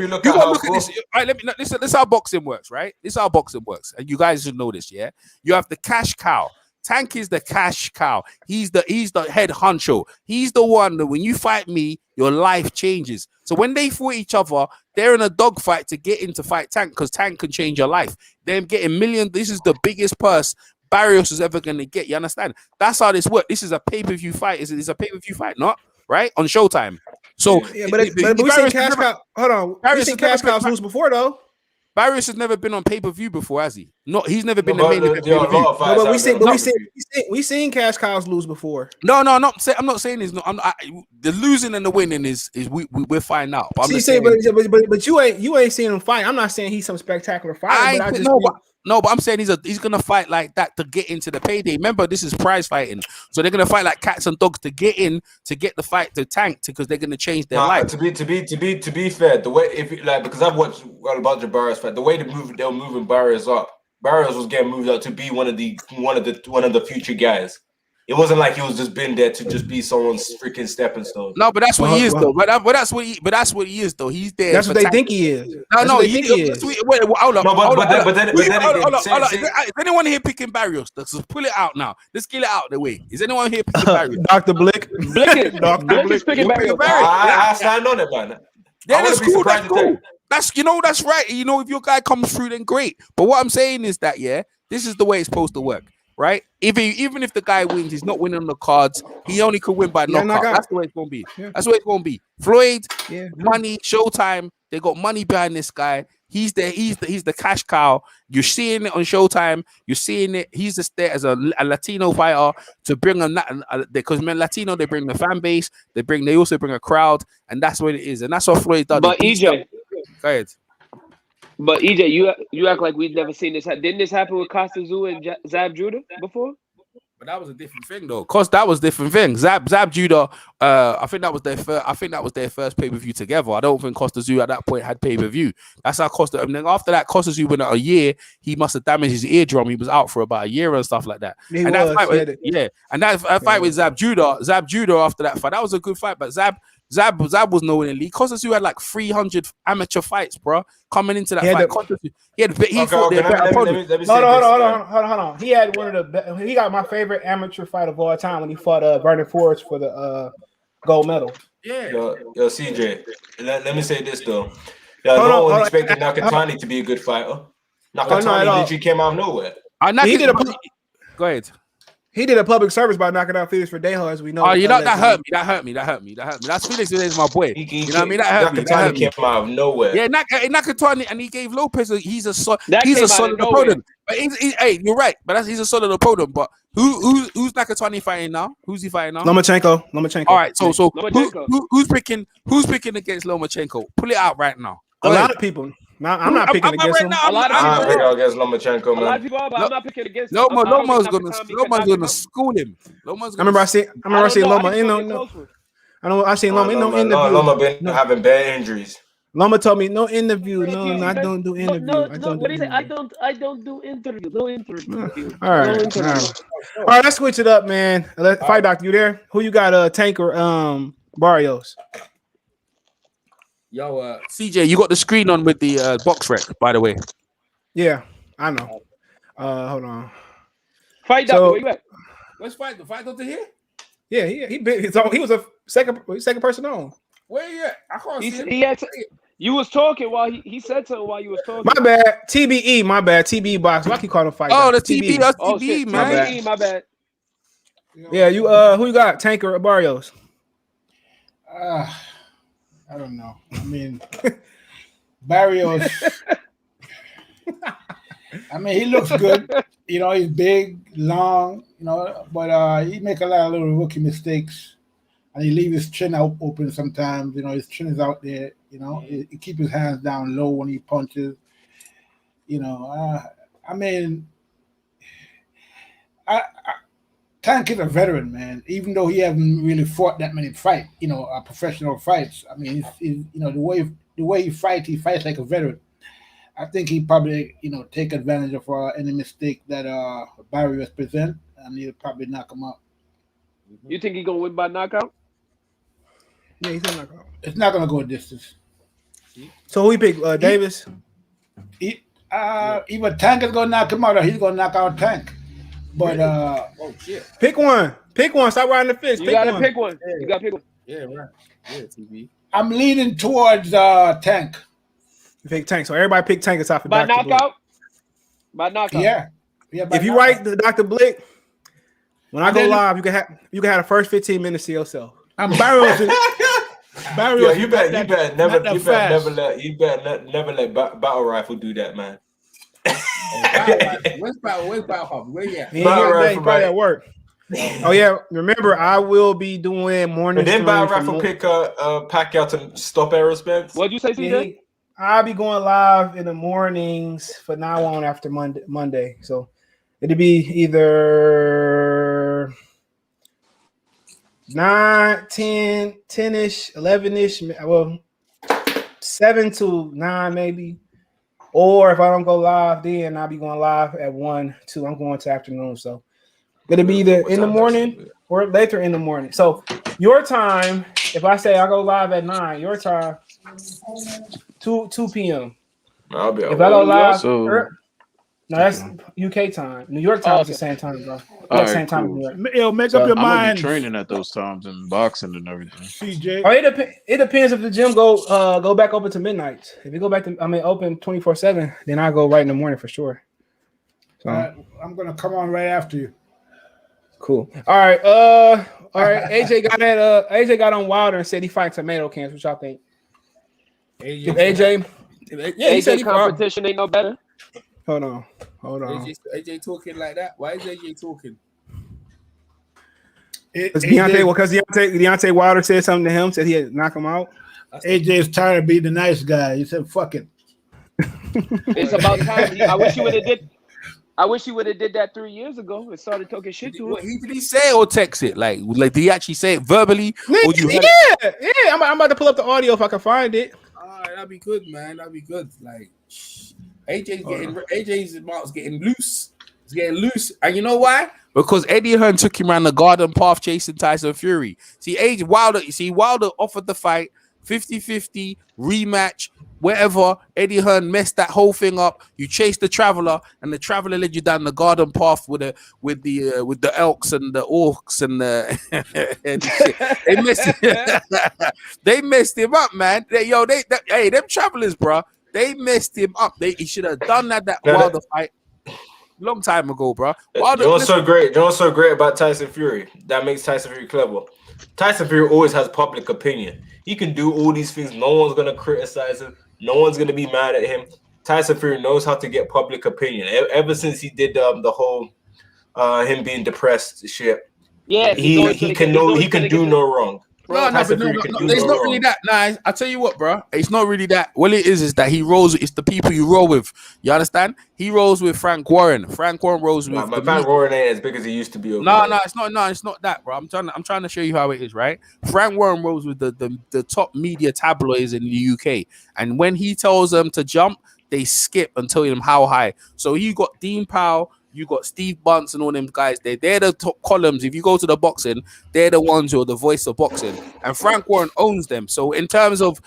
look at how
this. All right, listen. This is how boxing works, right? This is how boxing works, and you guys should know this. Yeah, you have the cash cow. Tank is the cash cow. He's the head honcho. He's the one that when you fight me, your life changes. So when they fought each other, they're in a dogfight to get into fight Tank because Tank can change your life. Them getting millions. This is the biggest purse Barrios is ever gonna get. You understand? That's how this works. This is a pay-per-view fight. It's a pay-per-view fight, not right on Showtime. So
but we seen cash cow. Hold on, we seen cash cows lose before though.
Barrios has never been on pay-per-view before, has he? No, he's never been the main event pay-per-view.
No, but we seen cash cows lose before.
No, I'm not saying it's not. The losing and the winning is we're finding out. But
but you ain't seen him fight. I'm not saying he's some spectacular fighter.
But I'm saying he's gonna fight like that to get into the payday. Remember, this is prize fighting, so they're gonna fight like cats and dogs to get in to get the fight to Tank because they're gonna change their life.
To be fair, the way because I've watched a bunch of Barrios fight, the way they were moving Barrios up. Barrios was getting moved up to be one of the future guys. It wasn't like he was just been there to just be someone's freaking stepping stone.
No, but that's what he is though. But that's what he is though. He's there.
That's what they think he is.
No, he is. Hold up. But then is anyone here picking Barrios? Let's pull it out now. Let's get it out of the way. Is anyone here picking Barrios?
Dr. Blick.
Blick is picking Barrios.
I stand on it, man.
Yeah, that's cool. That's cool. That's right. If your guy comes through, then great. But what I'm saying is that this is the way it's supposed to work. Right? Even if the guy wins, he's not winning on the cards. He only could win by knockout. That's the way it's gonna be. Yeah. That's the way it's gonna be. Floyd, money, Showtime. They got money behind this guy. He's the cash cow. You're seeing it on Showtime. You're seeing it. He's just there as a Latino fighter to bring because Latino they bring the fan base. They also bring a crowd, and that's what it is. And that's what Floyd does.
But EJ,
go ahead.
But EJ, you act like we've never seen this. Didn't this happen with Costa Zoo and Zab Judah before?
But that was a different thing, though. Cause that was a different thing. Zab Judah, I think that was their first pay-per-view together. I don't think Costa Zoo at that point had pay-per-view. That's how Costa. And then after that, Costa Zoo went out a year. He must have damaged his eardrum. He was out for about a year and stuff like that. That fight with Zab Judah after that fight, that was a good fight. But Zab was nowhere in the league. Costa Zoo had like 300 amateur fights, bro. Coming into that fight, he fought their better opponent.
Hold on. He had one of the. He got my favorite amateur fight of all time when he fought Vernon Forrest for the gold medal.
Yeah.
Yo, CJ. Let me say this though. No one expected Nakatani to be a good fighter. Nakatani literally came out of nowhere.
Go ahead.
He did a public service by knocking out Felix Verdejo, as we know.
Oh, that hurt me. That's Felix is my boy. You know what I mean? That hurt me.
Came out of nowhere.
Yeah, Nakatani, and he gave Lopez. He's a solid opponent. But you're right. But he's a solid opponent. But who's Nakatani fighting now? Who's he fighting now?
Lomachenko.
All right. So who's picking against Lomachenko? Pull it out right now.
A lot of people. I'm not picking against him.
I'm picking against Lomachenko, man.
A lot of people are, but I'm not picking against him.
Loma's gonna school him.
I remember I seen Loma. I seen Loma in no interview.
Loma been having bad injuries.
Loma told me no interview. No, I don't do interview.
I don't do interview. No interview.
All right. Let's switch it up, man. Fight Doctor, you there? Who you got? Tank or Barrios?
Yo, CJ, you got the screen on with the box rec, by the way.
Yeah, I know. Hold on.
Fight Doctor, where you at?
Let's fight. The fight Doctor here?
Yeah, he was a second person on.
Where you at? I can't see him.
You was talking while he said something while you was talking.
My bad. TBE, my bad. TBE box. Why keep calling him fight?
Oh, the TBE. That's TBE, man.
My bad.
Yeah, you who you got? Tank or Barrios?
I don't know. I mean, Barrios. I mean, he looks good. He's big, long. But he make a lot of little rookie mistakes, and he leave his chin out open sometimes. His chin is out there. He keep his hands down low when he punches. I mean, Tank is a veteran, man. Even though he hasn't really fought that many professional fights. I mean, the way the way he fights like a veteran. I think he probably, take advantage of any mistake that Barrios present, and he'll probably knock him out.
You think he's gonna win by knockout?
Yeah, he's gonna knock out.
It's not gonna go a distance.
So who he pick? Davis.
Either Tank is gonna knock him out, or he's gonna knock out Tank. But
oh shit,
pick one. Pick one. Stop riding the fist.
You gotta pick one.
Yeah.
You gotta pick one.
Yeah, right. Yeah, TV.
I'm leaning towards Tank.
You pick Tank. So everybody pick Tank aside for
By
Dr.
knockout.
Blick.
By knockout.
Yeah.
If you write the Dr. Blick, when I go live, you can have the first 15 minutes to yourself.
I'm Barrios.
Yeah, you better never let Battle Rifle do that, man.
Where's Battle? Where you at?
Battle Rifle probably at work. Oh yeah, remember I will be doing morning.
And then Battle Rifle pick Pacquiao to stop Aerospace.
What'd you say, CJ?
I'll be going live in the mornings for now on after Monday. So it'll be either 9, 10, 10-ish, 11-ish, well, 7 to 9 maybe. Or if I don't go live, then I'll be going live at 1, 2. I'm going to afternoon. So it'll be either in the morning or later in the morning. So your time, if I say I go live at 9, your time, 2 p.m.
I'll be
if I go live,
so,
no, that's UK time. New York time is the same time, bro.
All
Same
right,
time.
cool.
Make up your
I'm
mind.
training at those times and boxing and everything.
CJ.
Oh, it depends if the gym go back open to midnight. If you go back to open 24/7, then I go right in the morning for sure. So
I'm gonna come on right after you.
cool. All right. AJ got on Wilder and said he fighting tomato cans. What y'all think? AJ. Yeah, he said he
competition ain't no better.
Hold on.
AJ talking like that? Why is AJ talking?
Because Deontay Wilder said something to him, said he had knock him out.
AJ is tired of being the nice guy. He said, "Fuck it."
It's about time. I wish you would have did that 3 years ago and started talking shit to him.
Did he say it or text it? Like did he actually say it verbally? Or you
Yeah. I'm about to pull up the audio if I can find it.
All right, that'd be good, man. That'd be good. Like AJ's mouth's getting loose. It's getting loose. And you know why? Because Eddie Hearn took him around the garden path chasing Tyson Fury. Wilder offered the fight 50-50 rematch, whatever. Eddie Hearn messed that whole thing up. You chased the Traveler, and the Traveler led you down the garden path with the elks and the orcs and the they messed him up, man. Them Travelers, bro. They messed him up. He should have done that Wilder fight long time ago, bro.
Wilder, you know what's so great? You know what's so great about Tyson Fury? That makes Tyson Fury clever. Tyson Fury always has public opinion. He can do all these things. No one's gonna criticize him. No one's gonna be mad at him. Tyson Fury knows how to get public opinion. Ever since he did the whole him being depressed shit.
Yeah,
he can do no wrong.
No, it's not really that. Nah, I tell you what, bro. It's not really that. What it is that he rolls. It's the people you roll with. You understand? He rolls with Frank Warren. Frank Warren rolls with.
Frank Warren ain't as big as he used to be.
No, it's not. No, it's not that, bro. I'm trying to show you how it is, right? Frank Warren rolls with the top media tabloids in the UK, and when he tells them to jump, they skip and tell him how high. So you got Dean Powell. You got Steve Bunce and all them guys. They're the top columns. If you go to the boxing, they're the ones who are the voice of boxing. And Frank Warren owns them. So in terms of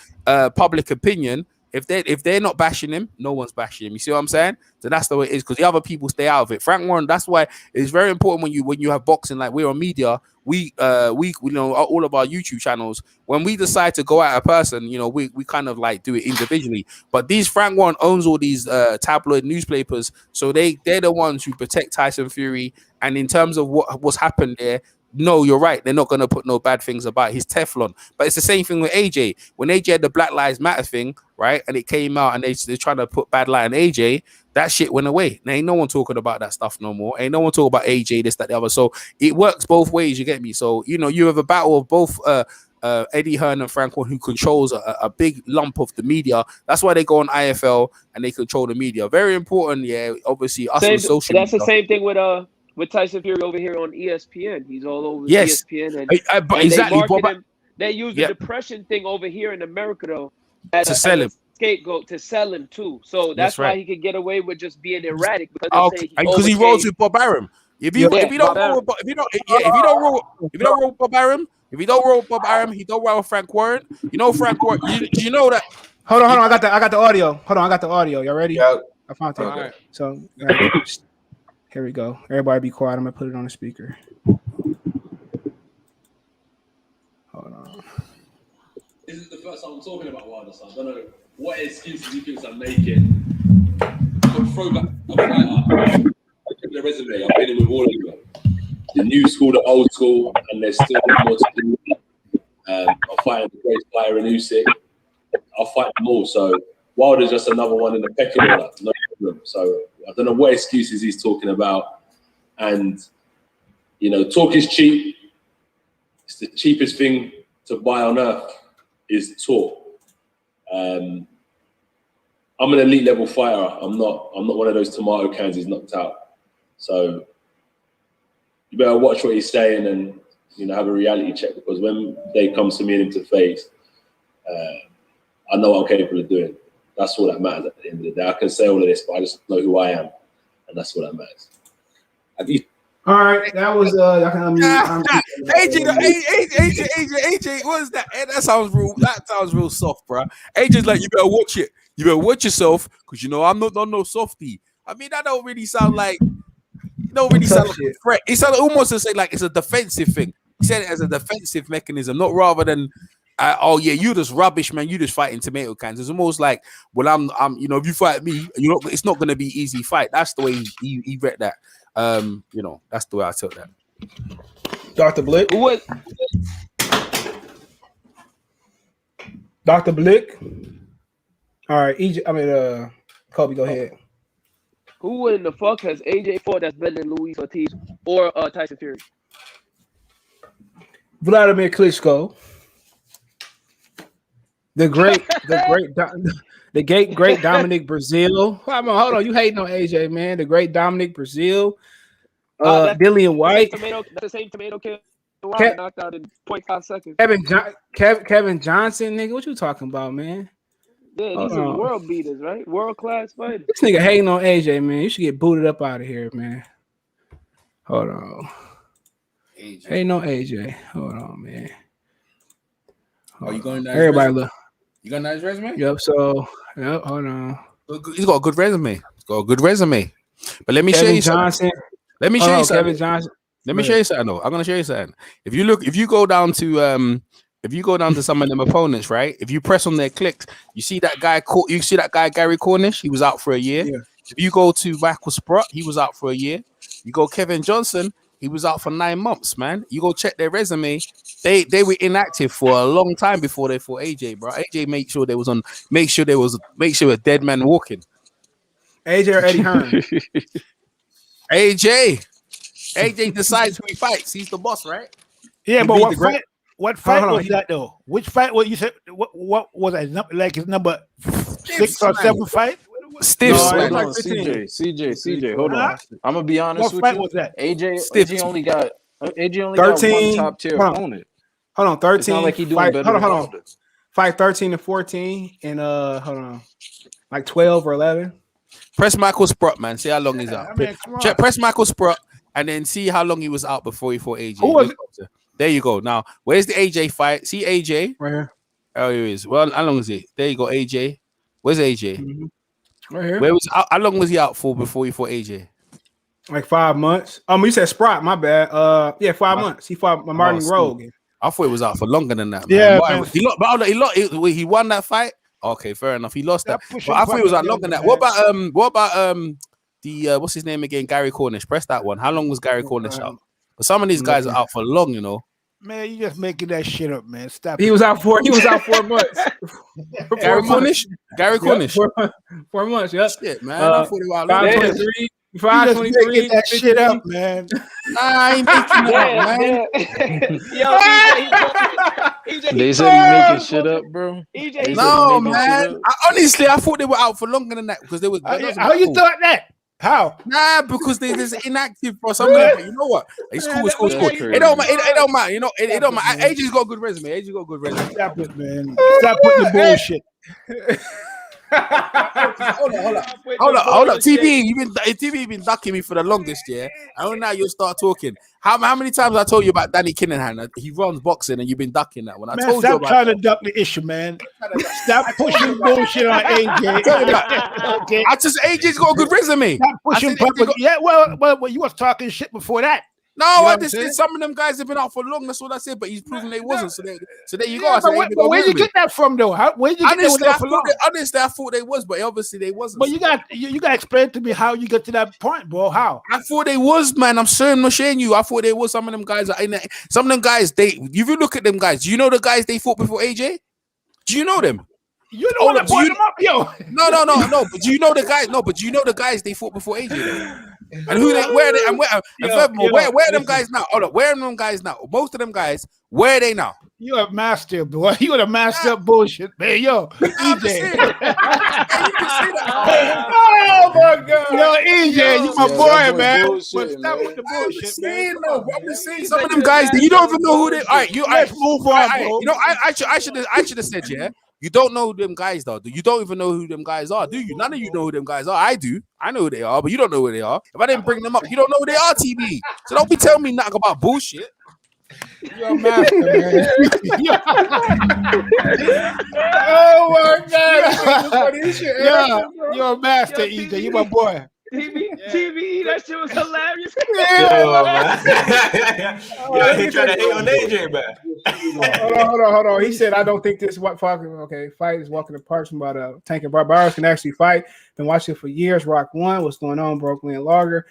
public opinion, if they're not bashing him, no one's bashing him. You see what I'm saying? So that's the way it is, because the other people stay out of it. Frank Warren, that's why it's very important when you have boxing, like we're on media, we know all of our YouTube channels, when we decide to go at a person, we kind of like do it individually. But Frank Warren owns all these tabloid newspapers, so they're the ones who protect Tyson Fury. And in terms of what's happened there, no, you're right. They're not going to put no bad things about his Teflon. But it's the same thing with AJ. When AJ had the Black Lives Matter thing, right, and it came out and they're trying to put bad light on AJ, that shit went away. There ain't no one talking about that stuff no more. Ain't no one talking about AJ, this, that, the other. So it works both ways, you get me? So, you have a battle of both Eddie Hearn and Frank Warren, who controls a big lump of the media. That's why they go on IFL and they control the media. Very important, yeah, obviously. Us on social
media. That's
the
same thing with Tyson Fury over here on ESPN. He's all over ESPN. And
exactly.
They use the depression thing over here in America, though. as
to sell him.
Scapegoat to sell him too. So that's why he could get away with just being erratic
because he rolls with Bob Arum. If you don't roll with Bob Arum, he don't roll with Frank Warren. You know Frank Warren. You know that.
Hold on. I got the audio. Y'all ready?
Yeah.
I found it.
Okay.
All right. So here we go. Everybody be quiet. I'm gonna put it on the speaker. Hold on.
This is the first time I'm talking about Wilder, so I don't know what excuses he thinks I'm making. I would throw back a fighter. The resume, I've been in with all of them. The new school, the old school, and there's still more to do. I'm fighting the great fighter in Usyk. I'll fight them all. So Wilder's just another one in the pecking order, no problem. So I don't know what excuses he's talking about. And, talk is cheap. It's the cheapest thing to buy on earth is talk. I'm an elite level fighter. I'm not one of those tomato cans he's knocked out. So you better watch what he's saying and have a reality check, because when they come to me and him to face, I know what I'm capable of doing. That's all that matters at the end of the day. I can say all of this, but I just know who I am, and that's all that matters.
All right, that was
AJ, what is that? That sounds real soft, bro. AJ's like, you better watch it. You better watch yourself, because I'm not no softie. I mean, that don't really sound like like a threat. It sounded almost to say like it's a defensive thing. He said it as a defensive mechanism, not rather than you just rubbish, man. You just fighting tomato cans. It's almost like, well, I'm if you fight me, it's not gonna be easy fight. That's the way he read that. That's the way I took that.
Dr. Blick.
What?
Dr. Blick. All right, Kobe, go ahead.
Who in the fuck has AJ fought that's better than Luis Ortiz or Tyson Fury?
Vladimir Klitschko. The great Dominic Brazil. Hold on, you hating on AJ, man. The great Dominic Brazil. Dillian White.
That's the same tomato can knocked out in 0.5 seconds.
Kevin Johnson, nigga. What you talking about, man?
Yeah, these are world beaters, right? World class fighters.
This nigga hating on AJ, man. You should get booted up out of here, man. Hold on. AJ. Ain't no AJ. Hold on, man.
You going down?
Everybody look.
You got a nice resume?
Yep. So, hold on.
He's got a good resume. But let me show you something. Let me show you something.
Kevin Johnson.
Let me show you something. I'm gonna show you something. If you go down to some of them opponents, right? If you press on their clicks, you see that guy Gary Cornish. He was out for a year.
Yeah.
If you go to Michael Sprott, he was out for a year. You go Kevin Johnson. He was out for 9 months, man. You go check their resume. They were inactive for a long time before they fought AJ, bro. AJ made sure a dead man walking.
AJ or Eddie Hearn?
AJ decides who he fights. He's the boss, right?
Yeah, but what fight was that though? Which fight? What you said? What was that? Like his number 6 or 7 fight?
Stiff.
CJ, hold on. I'm gonna be honest with you.
What fight was that?
AJ only got
13,
got one top tier opponent.
Hold on, 13.
It's not like he doing better.
Hold on. Fight 13 and 14, and hold on, like 12 or 11.
Press Michael Sprott, man. See how long he's out. Press Michael Sprott, and then see how long he was out before he fought AJ.
Who was it?
There you go. Now, where's the AJ fight? See AJ
right here.
Oh, here he is. Well, how long is it? There you go, AJ. Where's AJ?
Mm-hmm. Right here.
How long was he out for before he fought AJ?
Like 5 months. You said Sprott. My bad. 5 months. He fought Martin Rogan.
I thought it was out for longer than that.
Yeah,
man. He won that fight. Okay, fair enough. He lost that. But I thought it was out longer than that. What about the what's his name again? Gary Cornish. Press that one. How long was Gary Cornish out? But some of these guys are out for long, you know.
Man, you just making that shit up, man. Stop.
He was out 4 months.
Gary Cornish. Gary Cornish.
4 months. Yep.
Shit, man. I thought it was out long.
523. 523.
That shit up, man.
Nah, I ain't making
that, man.
They said he making shit up, bro.
No, man. Honestly, I thought they were out for longer than that because they were.
How you thought that? How?
Nah, because they're just inactive, bro. Some of them, you know what? It's cool. It's cool. It don't matter. You know, it don't matter. AJ's got a good resume.
Stop it, man. Stop putting the bullshit.
Hold up. TV been ducking me for the longest, yeah. I know now you'll start talking. How many times I told you about Danny Kinahan? He runs boxing and you've been ducking that one. I told you about
trying to duck the issue, man. Stop pushing bullshit on AJ.
Okay. AJ's got a good resume.
Stop pushing yeah, well, you was talking shit before that.
No, I just said some of them guys have been out for long. That's what I said. But he's proven they wasn't. So there you go.
Yeah, where'd you get that from, though? Where'd you get that from?
Honestly, I thought they was, but obviously they wasn't.
But you got to explain to me how you get to that point, bro. How?
I thought they was, man. I'm not showing you. I thought they was. Some of them guys are in there. Some of them guys. If you look at them guys, do you know the guys they fought before AJ? Do you know them?
You don't want to point them up, yo.
No. But do you know the guys? No, but do you know the guys they fought before AJ? Though? And who they where they and furthermore, where are them guys now? Hold up, where are them guys now? Most of them guys, where are they now?
You a master, boy. You a master of bullshit, man. Yo, EJ. Oh my God. Yo, EJ, you my boy, man. But stop with the bullshit, man.
I'm just saying some of them guys, you don't even know who they are.
Let's move on, bro.
You know, I should have said, yeah. You don't know who them guys though. You don't even know who them guys are, do you? None of you know who them guys are. I do. I know who they are, but you don't know who they are. If I didn't bring them up, you don't know who they are, TV. So don't be telling me nothing about bullshit.
You're a master, man. Oh my God. Yeah, you're a master, EJ. You my boy.
TV, that shit was hilarious.
He trying to hate on AJ, man.
Hold on. He said, I don't think this fight is walking apart. About Tank and Barrios can actually fight. Been watching it for years. Rock 1. What's going on, Brooklyn Lager?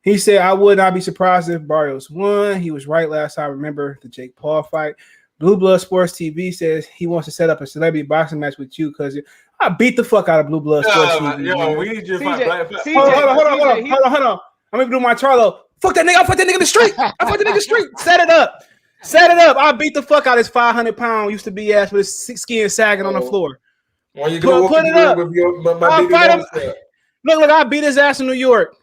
He said, I would not be surprised if Barrios won. He was right last time. Remember the Jake Paul fight. Blue Blood Sports TV says he wants to set up a celebrity boxing match with you because I beat the fuck out of Blue Blood Sports TV.
Yo, we just
Hold on. I'm gonna do my Charlo. Fuck that nigga. I fuck that nigga in the street. Set it up. I beat the fuck out of his 500-pound used to be ass with his skin sagging on the floor.
Well, you put it up.
I'll fight him. Look, I beat his ass in New York.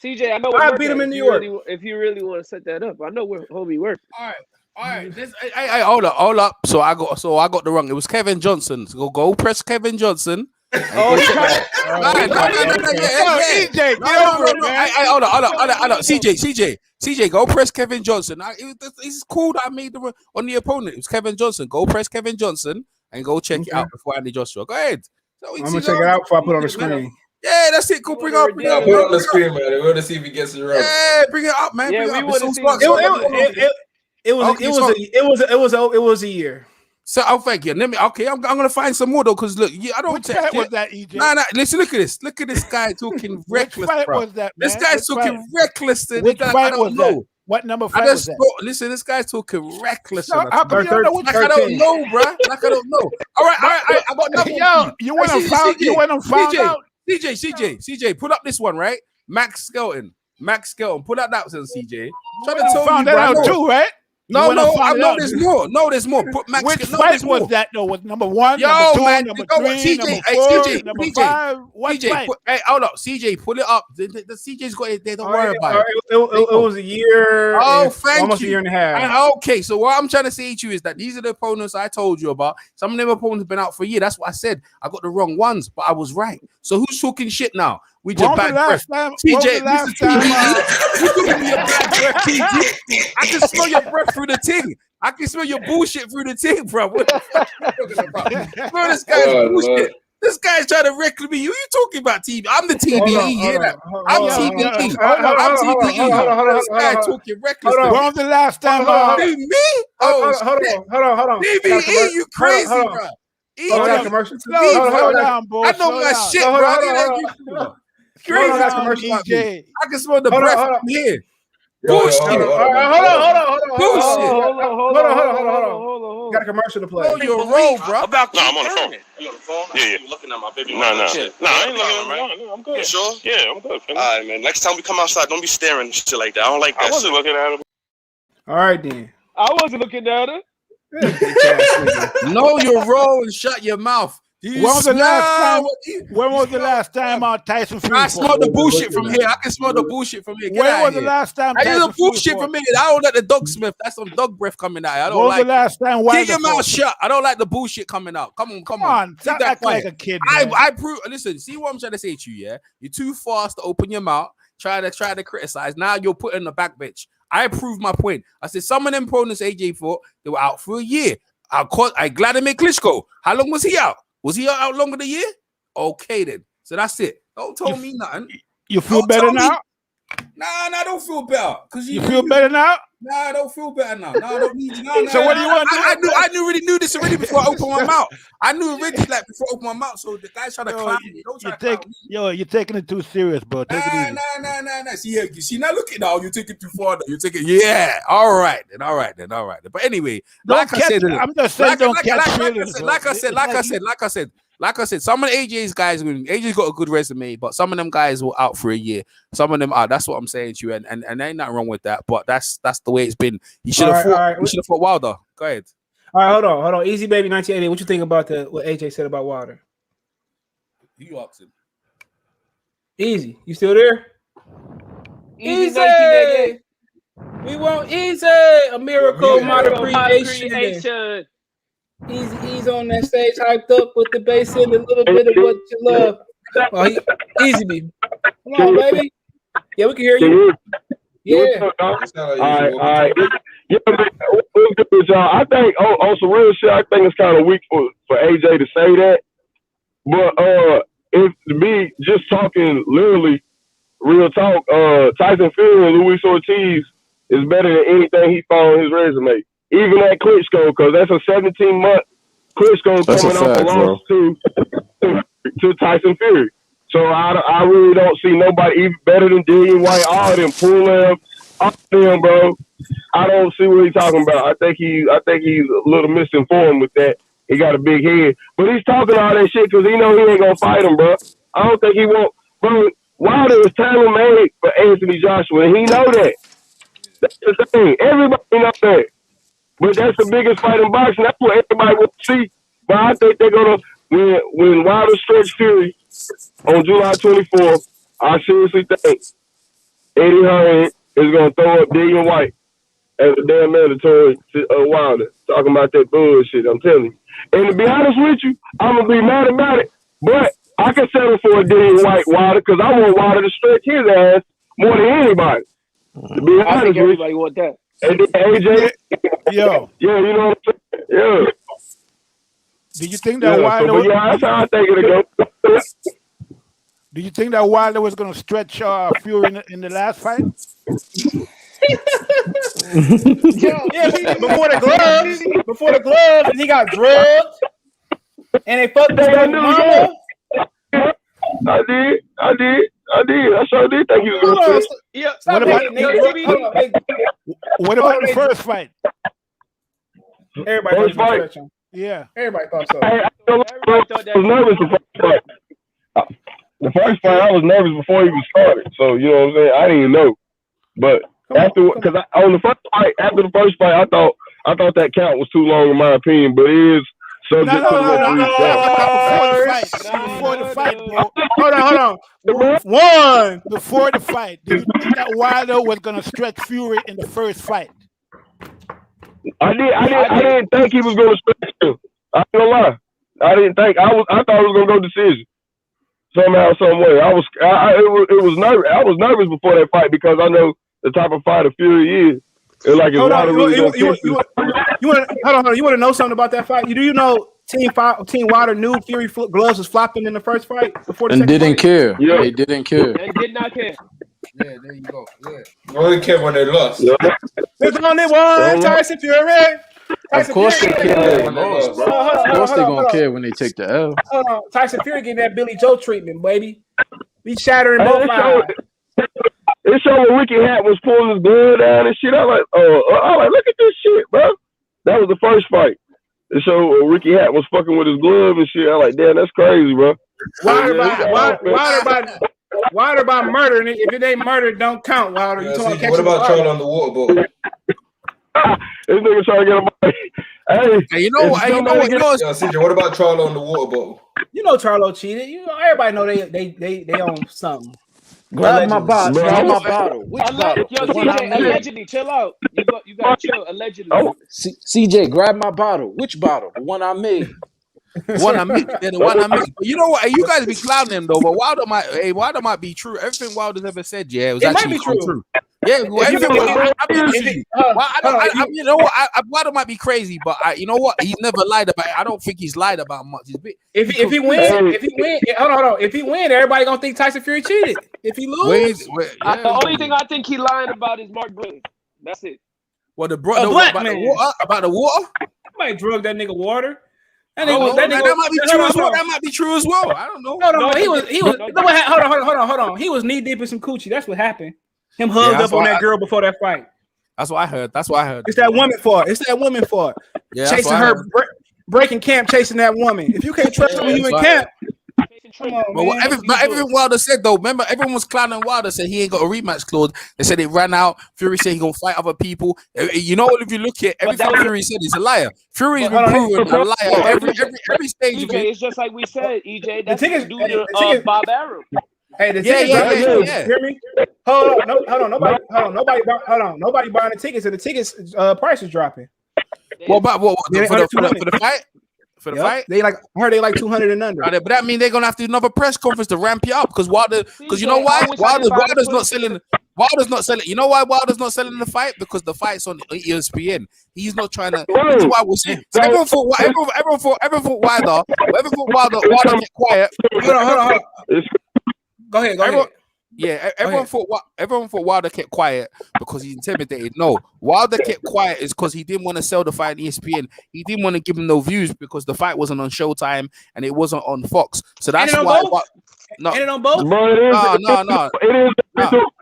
CJ, I know
I beat him in New York.
If you really want to set that up, I know where homie work.
All right. Hey, hold up. So I got the wrong. It was Kevin Johnson. So go press Kevin Johnson.
EJ, get over it, man.
Hold on. CJ, go press Kevin Johnson. It's cool that I made on the opponent. It was Kevin Johnson. Go press Kevin Johnson and go check it out before Andy Joshua. Go ahead.
I'm gonna check it out before I put it on the screen.
Yeah, that's it. Cool. Bring it up.
Put it on the screen, man. We want to see if he gets it right.
Yeah, bring it up, man.
Yeah, we want to see.
It was a year.
So I'll thank you. I'm gonna find some more though, because look, I don't.
Which fight was that, EJ?
Nah. Listen, look at this. Look at this guy talking reckless.
Which fight was that, man?
This guy's talking reckless.
Which fight was that? What number fight was that?
Listen, this guy's talking reckless.
No, I don't
know, bro. Like I don't know. All right. I got another one.
You want to found out?
CJ, put up this one, right? Max Skelton, put up that one, CJ. Trying to tell
found
you,
that out too, right?
No, there's more. There's more. Put Max.
Which fight was that though? Was number 1, number 2, number 3, number 4, number 5? What fight?
Hey, hold up, CJ, pull it up. The CJ's got it there. Don't worry about it.
It was a year.
Oh, thank
almost
you.
A year and a half.
Okay, so what I'm trying to say to you is that these are the opponents I told you about. Some of them opponents have been out for a year. That's what I said. I got the wrong ones, but I was right. So who's talking shit now? We just bad breath. CJ, listen to me. You giving me a bad breath, CJ. I can smell your breath through the ting. I can smell your bullshit through the ting, bro. What the fuck are you talking about? Bro, this guy's bullshit. Lord. This guy's trying to wreck me. Who you talking about, TV? I'm the TBE. Hear that? I'm TBE. I'm TBE. This guy talking reckless.
When was the last time?
Me? Oh,
hold on.
TBE, you crazy, bro.
Hold on, commercial.
Slow down, bro.
I know my shit, bro. Crazy. I can smell the breath from here. Bullshit.
Hold on. Got a commercial to play.
Oh, you're wrong, bro.
I'm on the phone. You on the phone? Yeah. You looking at my baby? No, I ain't looking at him. I'm good. You sure? Yeah, I'm good. All right, man. Next time we come outside, don't be staring shit like that. I don't like that. I wasn't looking at him.
All right, then.
I wasn't looking at her.
No, you're wrong and shut your mouth.
When was the last time Tyson Fury?
I smell the bullshit from here. I can smell the bullshit from here.
When was the last time?
I hear the bullshit from here. I don't like the dog sniff. That's some dog breath coming out. I don't like.
When was the last time?
Keep your mouth shut. I don't like the bullshit coming out. Come on.
Stop acting like a kid.
I prove. Listen, see what I'm trying to say to you. Yeah, you're too fast to open your mouth. Try to criticize. Now you're putting the back bench. I proved my point. I said some of them opponents AJ fought, they were out for a year. I Vladimir Klitschko. How long was he out? Was he out longer than a year? Okay then. So that's it. Don't tell me nothing.
You feel better now?
Nah, I don't feel better. Cause
you feel better now?
Nah, I don't feel better now. Nah, I don't need.
So what do you want to do?
I already knew this already before I opened my mouth. I knew already before I opened my mouth. So the guys trying to clown me.
You're taking it too serious, bro. Take it easy.
Nah. See, now look at now. You take it too far. You take it. Yeah. All right then. But anyway, like I said, some of AJ's guys, AJ's got a good resume, but some of them guys were out for a year. Some of them are. That's what I'm saying to you, and there ain't nothing wrong with that. But that's the way it's been. He should have fought. He should have fought Wilder. Go ahead.
All right, hold on. Easy Baby 1980. What you think about what AJ said about Wilder?
You asked him.
Easy. You still there? Easy. We want easy. A miracle, modern creation. He's on that stage, hyped up with the bass in a little bit of what you love. Easy, baby. Come on, baby. Yeah, we can hear you. Yeah.
All right. Yeah, man, what's good with y'all? I think on some real shit, I think it's kind of weak for AJ to say that. But if to be just talking literally, real talk, Tyson Fury and Luis Ortiz is better than anything he found on his resume. Even at Klitschko, because that's a 17-month Klitschko coming off a loss to Tyson Fury. So I really don't see nobody even better than Dillian White, all of them, Pulev, all of them, bro. I don't see what he's talking about. I think he's a little misinformed with that. He got a big head. But he's talking all that shit because he know he ain't going to fight him, bro. I don't think he won't. Bro, Wilder was tailor-made for Anthony Joshua, and he know that. That's the thing. Everybody knows that. But that's the biggest fight in boxing. That's what everybody will see. But I think they're going to, when Wilder stretch Fury on July 24th, I seriously think Eddie Hearn is going to throw up Dillian White as a damn mandatory to Wilder. Talking about that bullshit, I'm telling you. And to be honest with you, I'm going to be mad about it. But I can settle for a Dillian White Wilder because I want Wilder to stretch his ass more than anybody. To be honest,
I think everybody want that.
And then AJ,
yo,
yeah, you know what I'm saying? Yeah.
Do you think that Wilder?
So, yeah, that's how I think it'll go.
Do you think that Wilder was going to stretch Fury in the last fight?
Before the gloves, and he got drugged, and they fucked his mama.
I did. I sure did think he was going to stretch.
Yeah,
what about the first fight?
Everybody thought so.
Yeah.
Everybody thought so.
I was nervous the first fight. The first fight, I was nervous before he was started. So, you know what I'm saying? I didn't even know. But after the first fight, after the first fight, I thought that count was too long in my opinion. But it is subject to
before the fight, bro. Hold on. Before the fight, did you think that Wilder was going to stretch Fury in the first fight?
I didn't think he was going to stretch him. I ain't gonna lie. I didn't think. I thought it was going to go decision. Somehow, some way. It was nervous. I was nervous before that fight because I know the type of fighter Fury is. You want
to know something about that fight? Do you know Team Wilder knew Fury gloves was flopping in the first fight before the
and
second
didn't
fight?
care.
Yeah.
They didn't care.
They did not care.
Yeah, there you go. Yeah.
Only care when they lost.
There's only one Tyson Fury.
Of course they care when they lost, bro. Of course they gonna care when they take the L.
Tyson Fury getting that Billy Joe treatment, baby. We shattering both eyes.
It showed when Ricky Hat was pulling his glove down and shit. I was like, look at this shit, bro. That was the first fight. It showed Ricky Hat was fucking with his glove and shit. I was like, damn, that's crazy, bro.
Wilder by murder, and if it ain't murder, don't count, Wilder.
What about Charlo on the water boat?
This nigga trying to get him.
Hey, you know what? Yo,
CJ, what about Charlo and the water bottle?
You know Charlo cheated. You know everybody know they own something.
Grab my bottle. Grab my bottle. Which bottle?
Yo, CJ, allegedly, chill out. You got chill. Allegedly.
CJ, grab my bottle. Which bottle? The one I made.
The one I made. But you know what? Hey, you guys be clowning him though. But Wilder might be true. Everything Wilder's ever said, it was actually true. Yeah, Wilder might be crazy, but you know what? He's never lied about it. I don't think he's lied about much.
If he win, everybody gonna think Tyson Fury cheated. If he lose,
the only thing I think he lying about is Mark Brady. That's it.
Well, about the water.
Somebody drug that nigga water. That
might be true as well. That might be true as well. I don't know.
No, he was. Hold on. He was knee deep in some coochie. That's what happened. Him hugged up on that girl before that fight.
That's what I heard.
It's that woman fault.
Yeah,
chasing her, breaking camp, chasing that woman. If you can't trust her when you in camp.
Everything Wilder said though, remember everyone was clowning Wilder, said he ain't got a rematch clause. They said it ran out. Fury said he gonna fight other people. You know, if you look at everything Fury said, he's a liar. Fury's been proven a liar every stage.
EJ, it's just like we said, EJ. That's the tickets due to Bob Arum.
Hey, the tickets. Hear me? Hold on. Nobody buying the tickets, and the tickets price is dropping.
What about for the fight? For the fight,
I heard they like 200 and under.
But that means they're gonna have to do another press conference to ramp you up because you know why Wilder's not selling. You know why Wilder's not selling the fight? Because the fight's on ESPN. He's not trying to. That's why we're saying. So everyone thought Wilder. Wilder get quiet.
Hold on. Go ahead.
Yeah, everyone thought Wilder kept quiet because he's intimidated. No, Wilder kept quiet is because he didn't want to sell the fight on ESPN. He didn't want to give him no views because the fight wasn't on Showtime and it wasn't on Fox. So that's why. No,
ain't it on both?
No.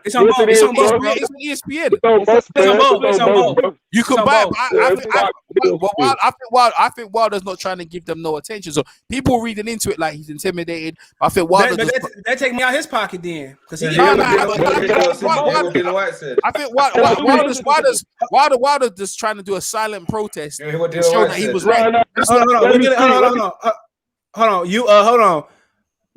It's on both.
It's on ESPN.
It's on both.
You can buy it. I think Wilder's not trying to give them no attention. So people reading into it like he's intimidated. I think Wilder.
That take me out his pocket then, because he.
I think Wilder just trying to do a silent protest. Showing that he was right.
Hold on.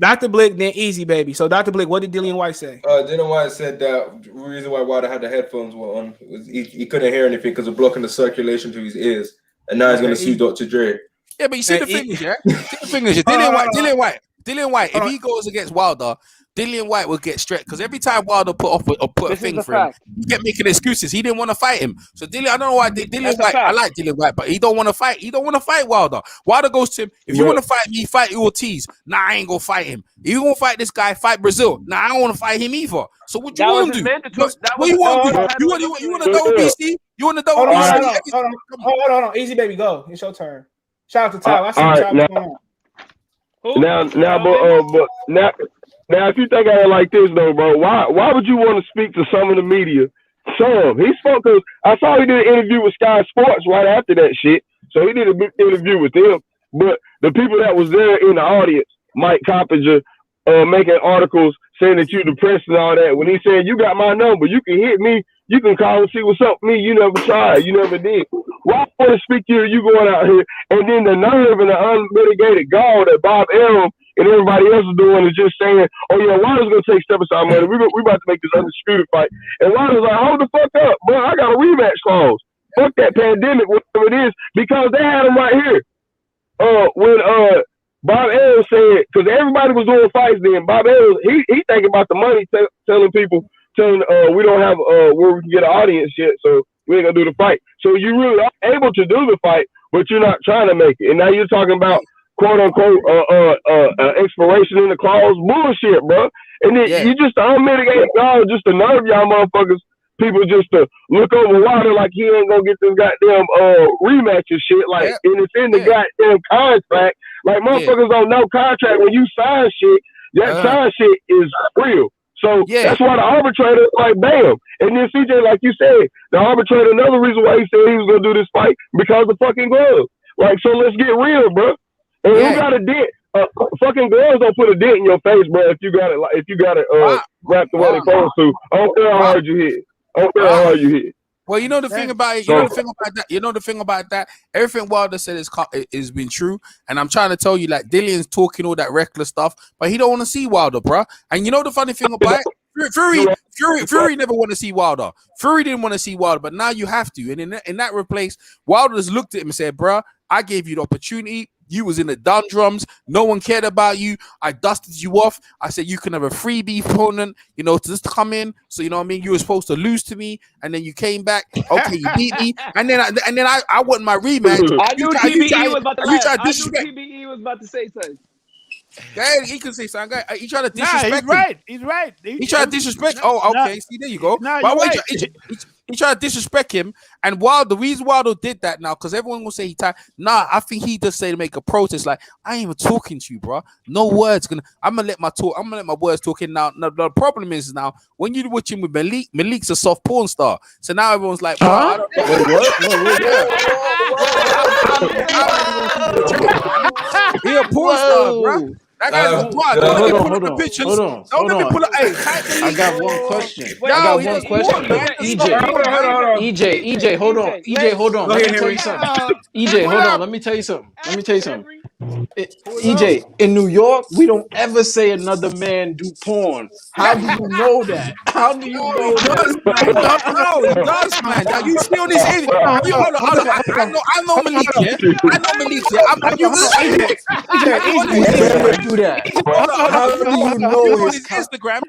Dr. Blick, then Easy Baby. So Dr. Blick, what did Dillian White say?
Dillian White said that the reason why Wilder had the headphones on was he couldn't hear anything because of blocking the circulation to his ears, and now he's going to sue Dr. Dre.
Yeah, but you see the thing is, Dillian White. If he goes against Wilder, Dillian White will get straight because every time Wilder put a thing for him, he kept making excuses. He didn't want to fight him. So I don't know why Dillian White. I like Dillian White, but he don't want to fight. He don't want to fight Wilder. Wilder goes to him. If you want to fight me, fight Ortiz. Nah, I ain't gonna fight him. If you gonna fight this guy, fight Brazil. Nah, I don't want to fight him either. So what you want to do? What you want to do? You want to WBC? You want to WBC?
Hold on, Easy Baby, go. It's your turn. Shout out to Tyler. I see Tyler going on.
Now, if you think of it like this, though, bro, why would you want to speak to some of the media? He spoke because I saw he did an interview with Sky Sports right after that shit. So he did a big interview with them. But the people that was there in the audience, Mike Coppinger, making articles saying that you depressed and all that. When he said, you got my number, you can hit me, you can call and see what's up with me. You never tried, you never did. Why want to speak to you going out here? And then the nerve and the unmitigated gall that Bob Arum and everybody else is doing is just saying, oh yeah, Wilder's going to take step aside money. We about to make this undisputed fight. And Wilder's like, hold the fuck up, bro. I got a rematch clause. Fuck that pandemic, whatever it is, because they had him right here. When Bob Arum said, because everybody was doing fights then, Bob Arum, he thinking about the money, telling we don't have where we can get an audience yet, so we ain't going to do the fight. So you really are able to do the fight, but you're not trying to make it. And now you're talking about quote unquote expiration in the clause bullshit, bro. And then you just unmitigated God, just to nerve y'all motherfuckers, people just to look over Wilder like he ain't gonna get this goddamn rematch and shit. Like, and it's in the goddamn contract. Like motherfuckers don't know contract when you sign shit. That sign shit is real. So that's why the arbitrator like bam. And then CJ, like you said, the arbitrator, another reason why he said he was gonna do this fight because of fucking gloves. Like, so let's get real, bro. And who got a dent? Fucking gloves don't put a dent in your face, bro. If you got it wrapped the way they supposed to. I don't care how hard you hit.
Well, you know the thing about it. You know the thing about that. You know the thing about that. Everything Wilder said is been true, and I'm trying to tell you, like Dillian's talking all that reckless stuff, but he don't want to see Wilder, bro. And you know the funny thing about it, Fury never want to see Wilder. Fury didn't want to see Wilder, but now you have to. And in that replace, Wilder just looked at him and said, "Bro, I gave you the opportunity. You was in the doldrums. No one cared about you. I dusted you off. I said you can have a freebie opponent, you know, to just come in. So you know what I mean. You were supposed to lose to me, and then you came back. Okay, you beat me, and then I want my rematch.
I knew TBE was about to laugh. I knew TBE was about to say something.
Yeah, he could say something. He tried to disrespect
He's right.
He tried to disrespect. Oh, okay. See, there you go. He tried to disrespect him. And the reason Wilder did that now, because everyone will say he tied. Nah, I think he just say to make a protest. Like, I ain't even talking to you, bro. No words. I'm gonna let my words talk in now. The problem is now when you're watching with Malik's a soft porn star. So now everyone's like, bro, I don't he a porn star, bro. That guy's wild. Hold on.
I got one question. EJ, hold on. Let me tell you something. EJ, in New York, we don't ever say another man do porn. How do you know that? How do you know that?
No, he does, man. Now you see on this video. I know Malik, yeah.
EJ, do that. How do you know his
Instagram?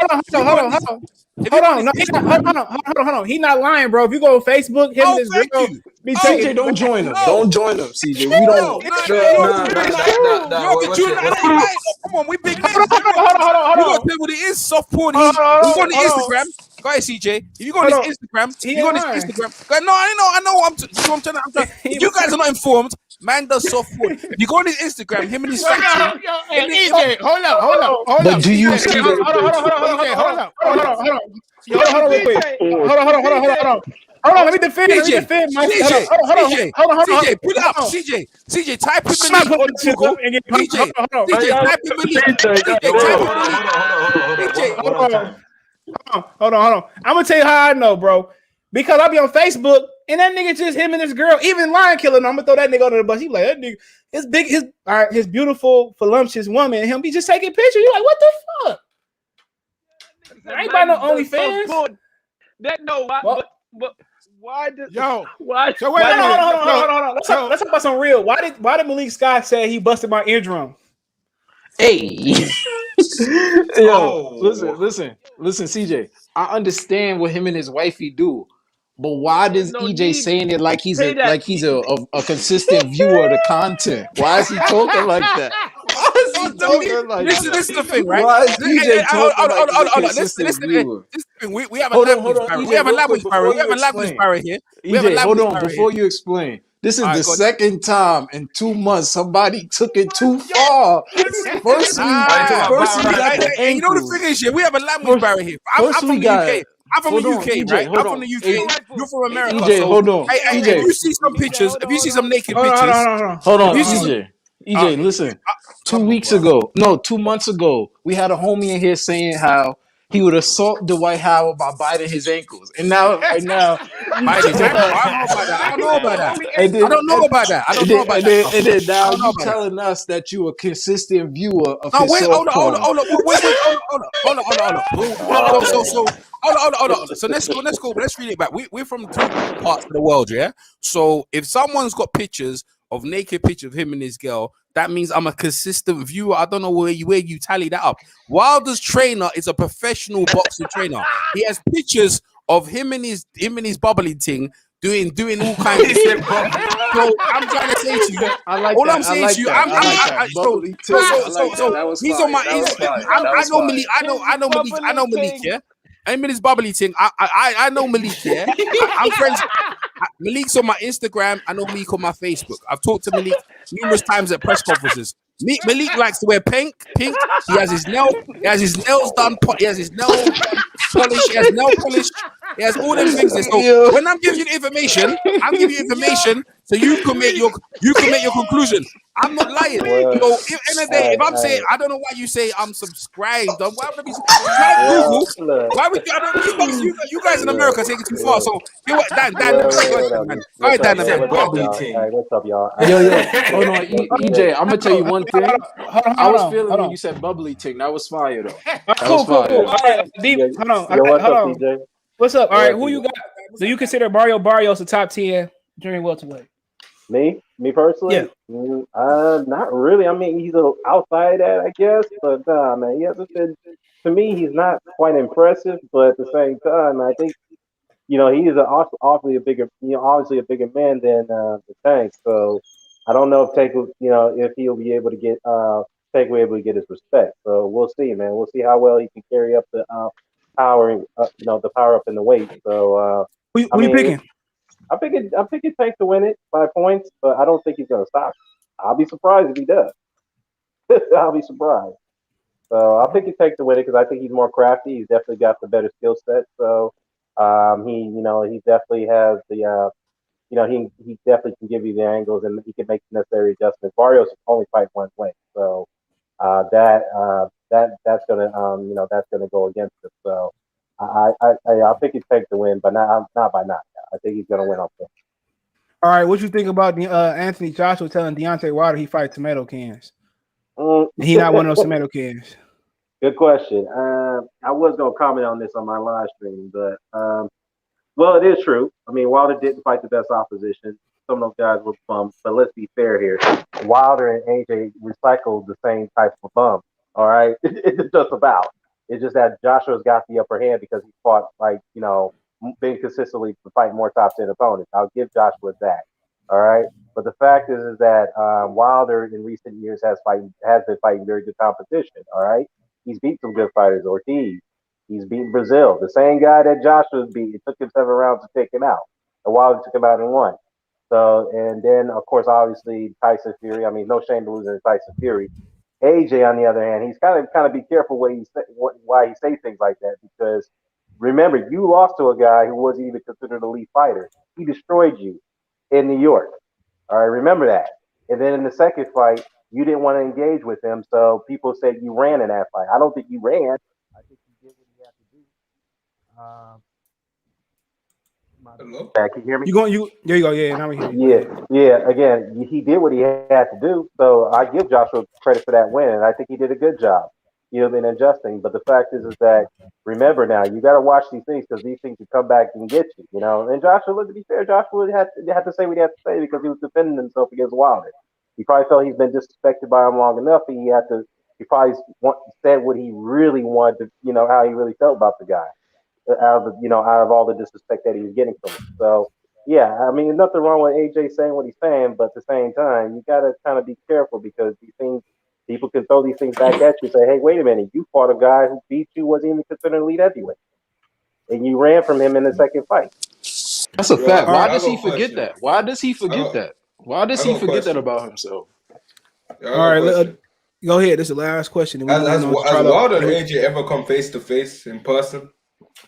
Hold on. He not lying, bro. If you go on Facebook, him and his girl be taking.
CJ, don't join him. Don't join him, CJ. We don't.
Come on, we big names. Hold on. You gonna tell what it is? Soft porn. You go on the Instagram. Go ahead, CJ. If you go on his Instagram, No, I know. You guys are not informed. Man does soft porn. If you go on his Instagram, him and his faction.
EJ, hold up.
But do you see
hold on. Hold on, let me defend myself. Hold on.
CJ, put it up. CJ, type in Malik on Google. CJ, type in Malik.
Hold on. I'm gonna tell you how I know, bro. Because I'll be on Facebook and that nigga just him and his girl, even Lion Killer. I'm gonna throw that nigga under the bus. He like that nigga, his beautiful, voluptuous woman, and him be just taking pictures. You like, what the fuck? I ain't by no OnlyFans.
But why did
hold on. Let's talk about some real. Why did Malik Scott say he busted my eardrum?
Hey, listen, CJ. I understand what him and his wifey do, but why does EJ saying it like he's a consistent viewer of the content? Why is he talking like that?
This is the thing, right?
Why is EJ talking like a consistent viewer?
We have a language barrier here.
EJ, hold on. Before you explain. This is the second time in 2 months somebody took it too far. First we got the ankles.
You know the thing is, we have a language barrier here. I'm from the UK. I'm from the UK, right? I'm from the UK. You're from America.
EJ, hold on.
If you see some pictures, if you see some naked pictures,
hold on, EJ, listen. 2 months ago, we had a homie in here saying how he would assault Dwight Howard by biting his ankles, and now,
I don't know about that.
And then now you telling us that you a consistent viewer of his
hold on. So let's go. Let's read it back. We're from two parts of the world, yeah. So if someone's got pictures of naked picture of him and his girl, that means I'm a consistent viewer. I don't know where you tally that up. Wilder's trainer is a professional boxing trainer. He has pictures of him and his bubbly thing doing all kinds of stuff. So I'm trying to say to you, I know Malik, yeah. I'm in his bubbly thing. I know Malik, yeah. I'm friends. Malik's on my Instagram. I know Malik on my Facebook. I've talked to Malik numerous times at press conferences. Malik likes to wear pink. He has his nails done. He has his nail polish. He has nail polish. He has all them things. So when I'm giving you the information, I'm giving you information so you can make your conclusion. I'm not lying.
Well,
So if end of the day, if I'm saying I don't know why you say I'm subscribed. Why would I be Google? Why would you? I don't. You guys in America take it too far. So you know what, Dan, go ahead, Dan.
What's up, y'all?
Yo, hold on, EJ. I'm gonna tell you one thing. I was feeling when you said bubbly tick. That was fire though.
Cool. All right, hold on.
TJ?
What's up? All right, who you got? Do you consider Barrios a top 10 during welterweight?
Me personally?
Yeah.
Not really. I mean, he's outside that, I guess, but man, he hasn't been. To me, he's not quite impressive, but at the same time, I think he is obviously a bigger man than the Tank. So I don't know if Tank, if he'll be able to get Tank will be able to get his respect. So we'll see, man. We'll see how well he can carry up the power, the power up in the weight. So
who you picking?
I'm picking Tank to win it by points, but I don't think he's going to stop. I'll be surprised if he does. I'll be surprised. So I'll pick Tank to win it because I think he's more crafty. He's definitely got the better skill set. So he definitely has the he definitely can give you the angles and he can make the necessary adjustments. Barrios only fight one way, so that's gonna that's gonna go against him. So I'll pick Tank to win, but not by knockout. I think he's gonna win off that.
All right, what you think about Anthony Joshua telling Deontay Wilder he fight tomato cans? He not one of those tomato cans.
Good question. I was gonna comment on this on my live stream, but well, it is true. I mean, Wilder didn't fight the best opposition. Some of those guys were bums, but let's be fair here. Wilder and AJ recycled the same type of bum. All right, it's just about. It's just that Joshua's got the upper hand because he fought being consistently fighting more top 10 opponents. I'll give Joshua that. All right, but the fact is that Wilder in recent years has been fighting very good competition. All right, he's beat some good fighters. Ortiz, he's beaten Brazil, the same guy that Joshua beat. It took him 7 rounds to take him out. And Wilder took him out in 1. So, and then of course, obviously Tyson Fury. I mean, no shame to losing to Tyson Fury. AJ, on the other hand, he's kind of be careful why he say things like that, because remember, you lost to a guy who wasn't even considered an elite fighter. He destroyed you in New York. All right, remember that. And then in the second fight, you didn't want to engage with him, so people said you ran in that fight. I don't think you ran. I think you did what you had to do.
Hello?
Can you hear me?
There you go. Yeah, now we hear you.
Yeah. Again, he did what he had to do. So I give Joshua credit for that win, and I think he did a good job, in adjusting. But the fact is that remember now, you got to watch these things because these things can come back and get you. And Joshua, to be fair, Joshua had to say what he had to say because he was defending himself against Wilder. He probably felt he's been disrespected by him long enough. He probably said what he really wanted to, how he really felt about the guy. Out of all the disrespect that he was getting from him. So yeah, I mean, there's nothing wrong with AJ saying what he's saying, but at the same time, you got to kind of be careful because these things, people can throw these things back at you and say, hey, wait a minute, you fought a guy who beat you, wasn't even considered elite heavyweight, and you ran from him in the second fight.
That's a fact. Why does he forget that? Why does he forget that? Why does he forget that about himself?
All right, go ahead. This is the last question.
Has Wilder and AJ ever come face to face in person?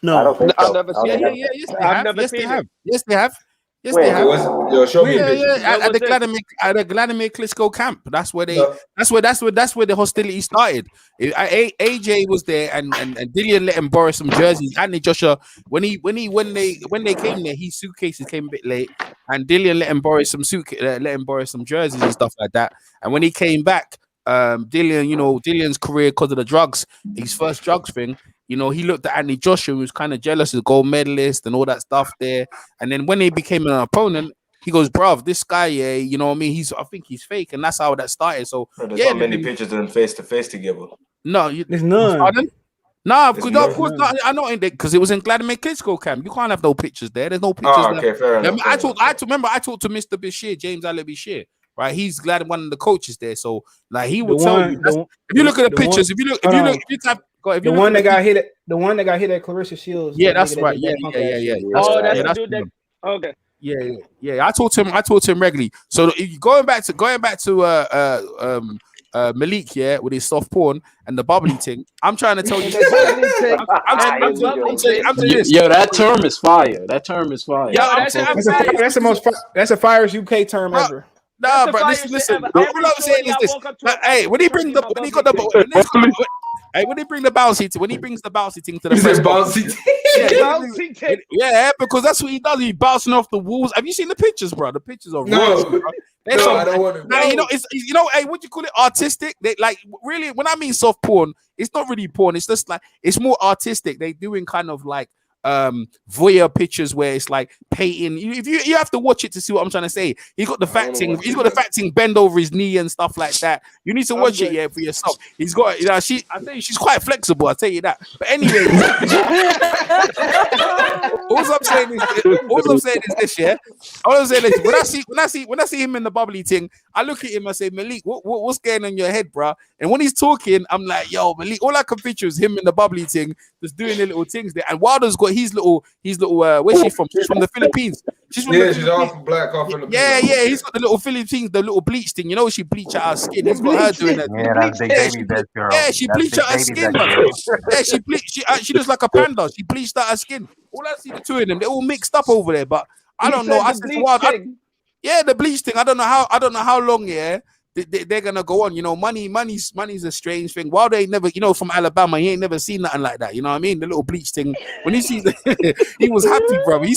No, I don't think so.
I've never seen it. I've never seen it.
Yes, they have. Yes,
Wait,
they have.
Show me
at the Vladimir Klitschko camp. That's where that's where the hostility started. AJ was there, and Dillian let him borrow some jerseys. Anthony Joshua, when they came there, his suitcases came a bit late, and Dillian let him borrow some jerseys and stuff like that. And when he came back, Dillian's career because of the drugs, his first drugs thing. He looked at Anthony Joshua, who was kind of jealous, as a gold medalist and all that stuff there. And then when he became an opponent, he goes, bruv, this guy, you know what I mean? I think he's fake. And that's how that started. So
there's not many pictures of them face to face together.
No,
there's none.
Pardon? No, of course not. I know because it was in Vladimir Klitschko camp. You can't have no pictures there. There's no pictures.
Oh, okay, fair enough.
I talked to Mr. Bashir, James Ali Bashir. Right, he's glad one of the coaches there. So like he would tell you. If you look at the pictures, if you type.
The one that got hit at Clarissa Shields.
Yeah, that's right. Yeah.
Oh, that's the dude that. Okay.
Yeah. I talked to him regularly. So going back to Malik here with his soft porn and the bubbly thing. I'm trying to tell you. I'm telling you this.
Yo, that term is fire. That term is fire.
Yo, that's the most. That's the firest UK term ever.
Nah, bro. Listen. All I'm saying is this. Hey, when he brings the bouncy thing to the press bouncy yeah, because that's what he does. He bouncing off the walls. Have you seen the pictures, bro? The pictures are raw, bro. I don't want to. Nah, it's hey, what do you call it? Artistic. They like really. When I mean soft porn, it's not really porn. It's just like it's more artistic. They doing kind of like voyeur pictures where it's like painting. If you have to watch it to see what I'm trying to say. He's got the fat thing bend over his knee and stuff like that. You need to watch it for yourself. He's got I tell you she's quite flexible, I'll tell you that. But anyway, all I'm saying is this, yeah. All I'm saying is when I see him in the bubbly thing, I look at him and say, Malik, what's going on in your head, bro? And when he's talking, I'm like, yo, Malik, all I can picture is him in the bubbly thing, just doing the little things there. And Wilder's got his little where's she from? She's from the Philippines. She's
half black, half Philippines.
Yeah, he's got the little Philippines, the little bleach thing. You know, she bleach out her skin. He's got her doing that.
Yeah, that's Big Baby, that girl.
Yeah, she bleached out her skin. Yeah, she looks like a panda. She bleached out her skin. All I see the two of them, they're all mixed up over there. But I don't know. I said, the bleach thing. I don't know how long. Yeah. They're gonna go on, you know. Money's a strange thing. While they never, from Alabama, he ain't never seen nothing like that. You know what I mean? The little bleach thing. When he sees, he was happy, bro. He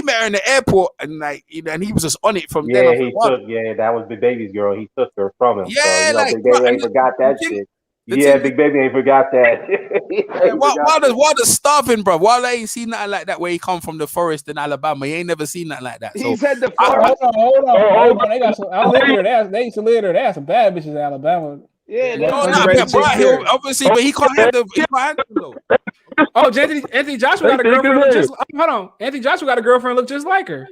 met her in the airport, and and he was just on it from then.
That was Big Baby's girl. He took her from him.
Yeah,
so, Big Baby ain't forgot that shit. Big Baby ain't forgot that.
Wilder's starving, bro. Wilder ain't seen nothing like that where he come from the forest in Alabama. He ain't never seen nothing like that. So,
he said the forest. Hold on. They got some. I live there. They used to live there. They have some bad bitches in Alabama.
Yeah, obviously, but he can't handle though.
Oh, Anthony Joshua got a girlfriend. Hold on, Anthony Joshua got a girlfriend look just like her.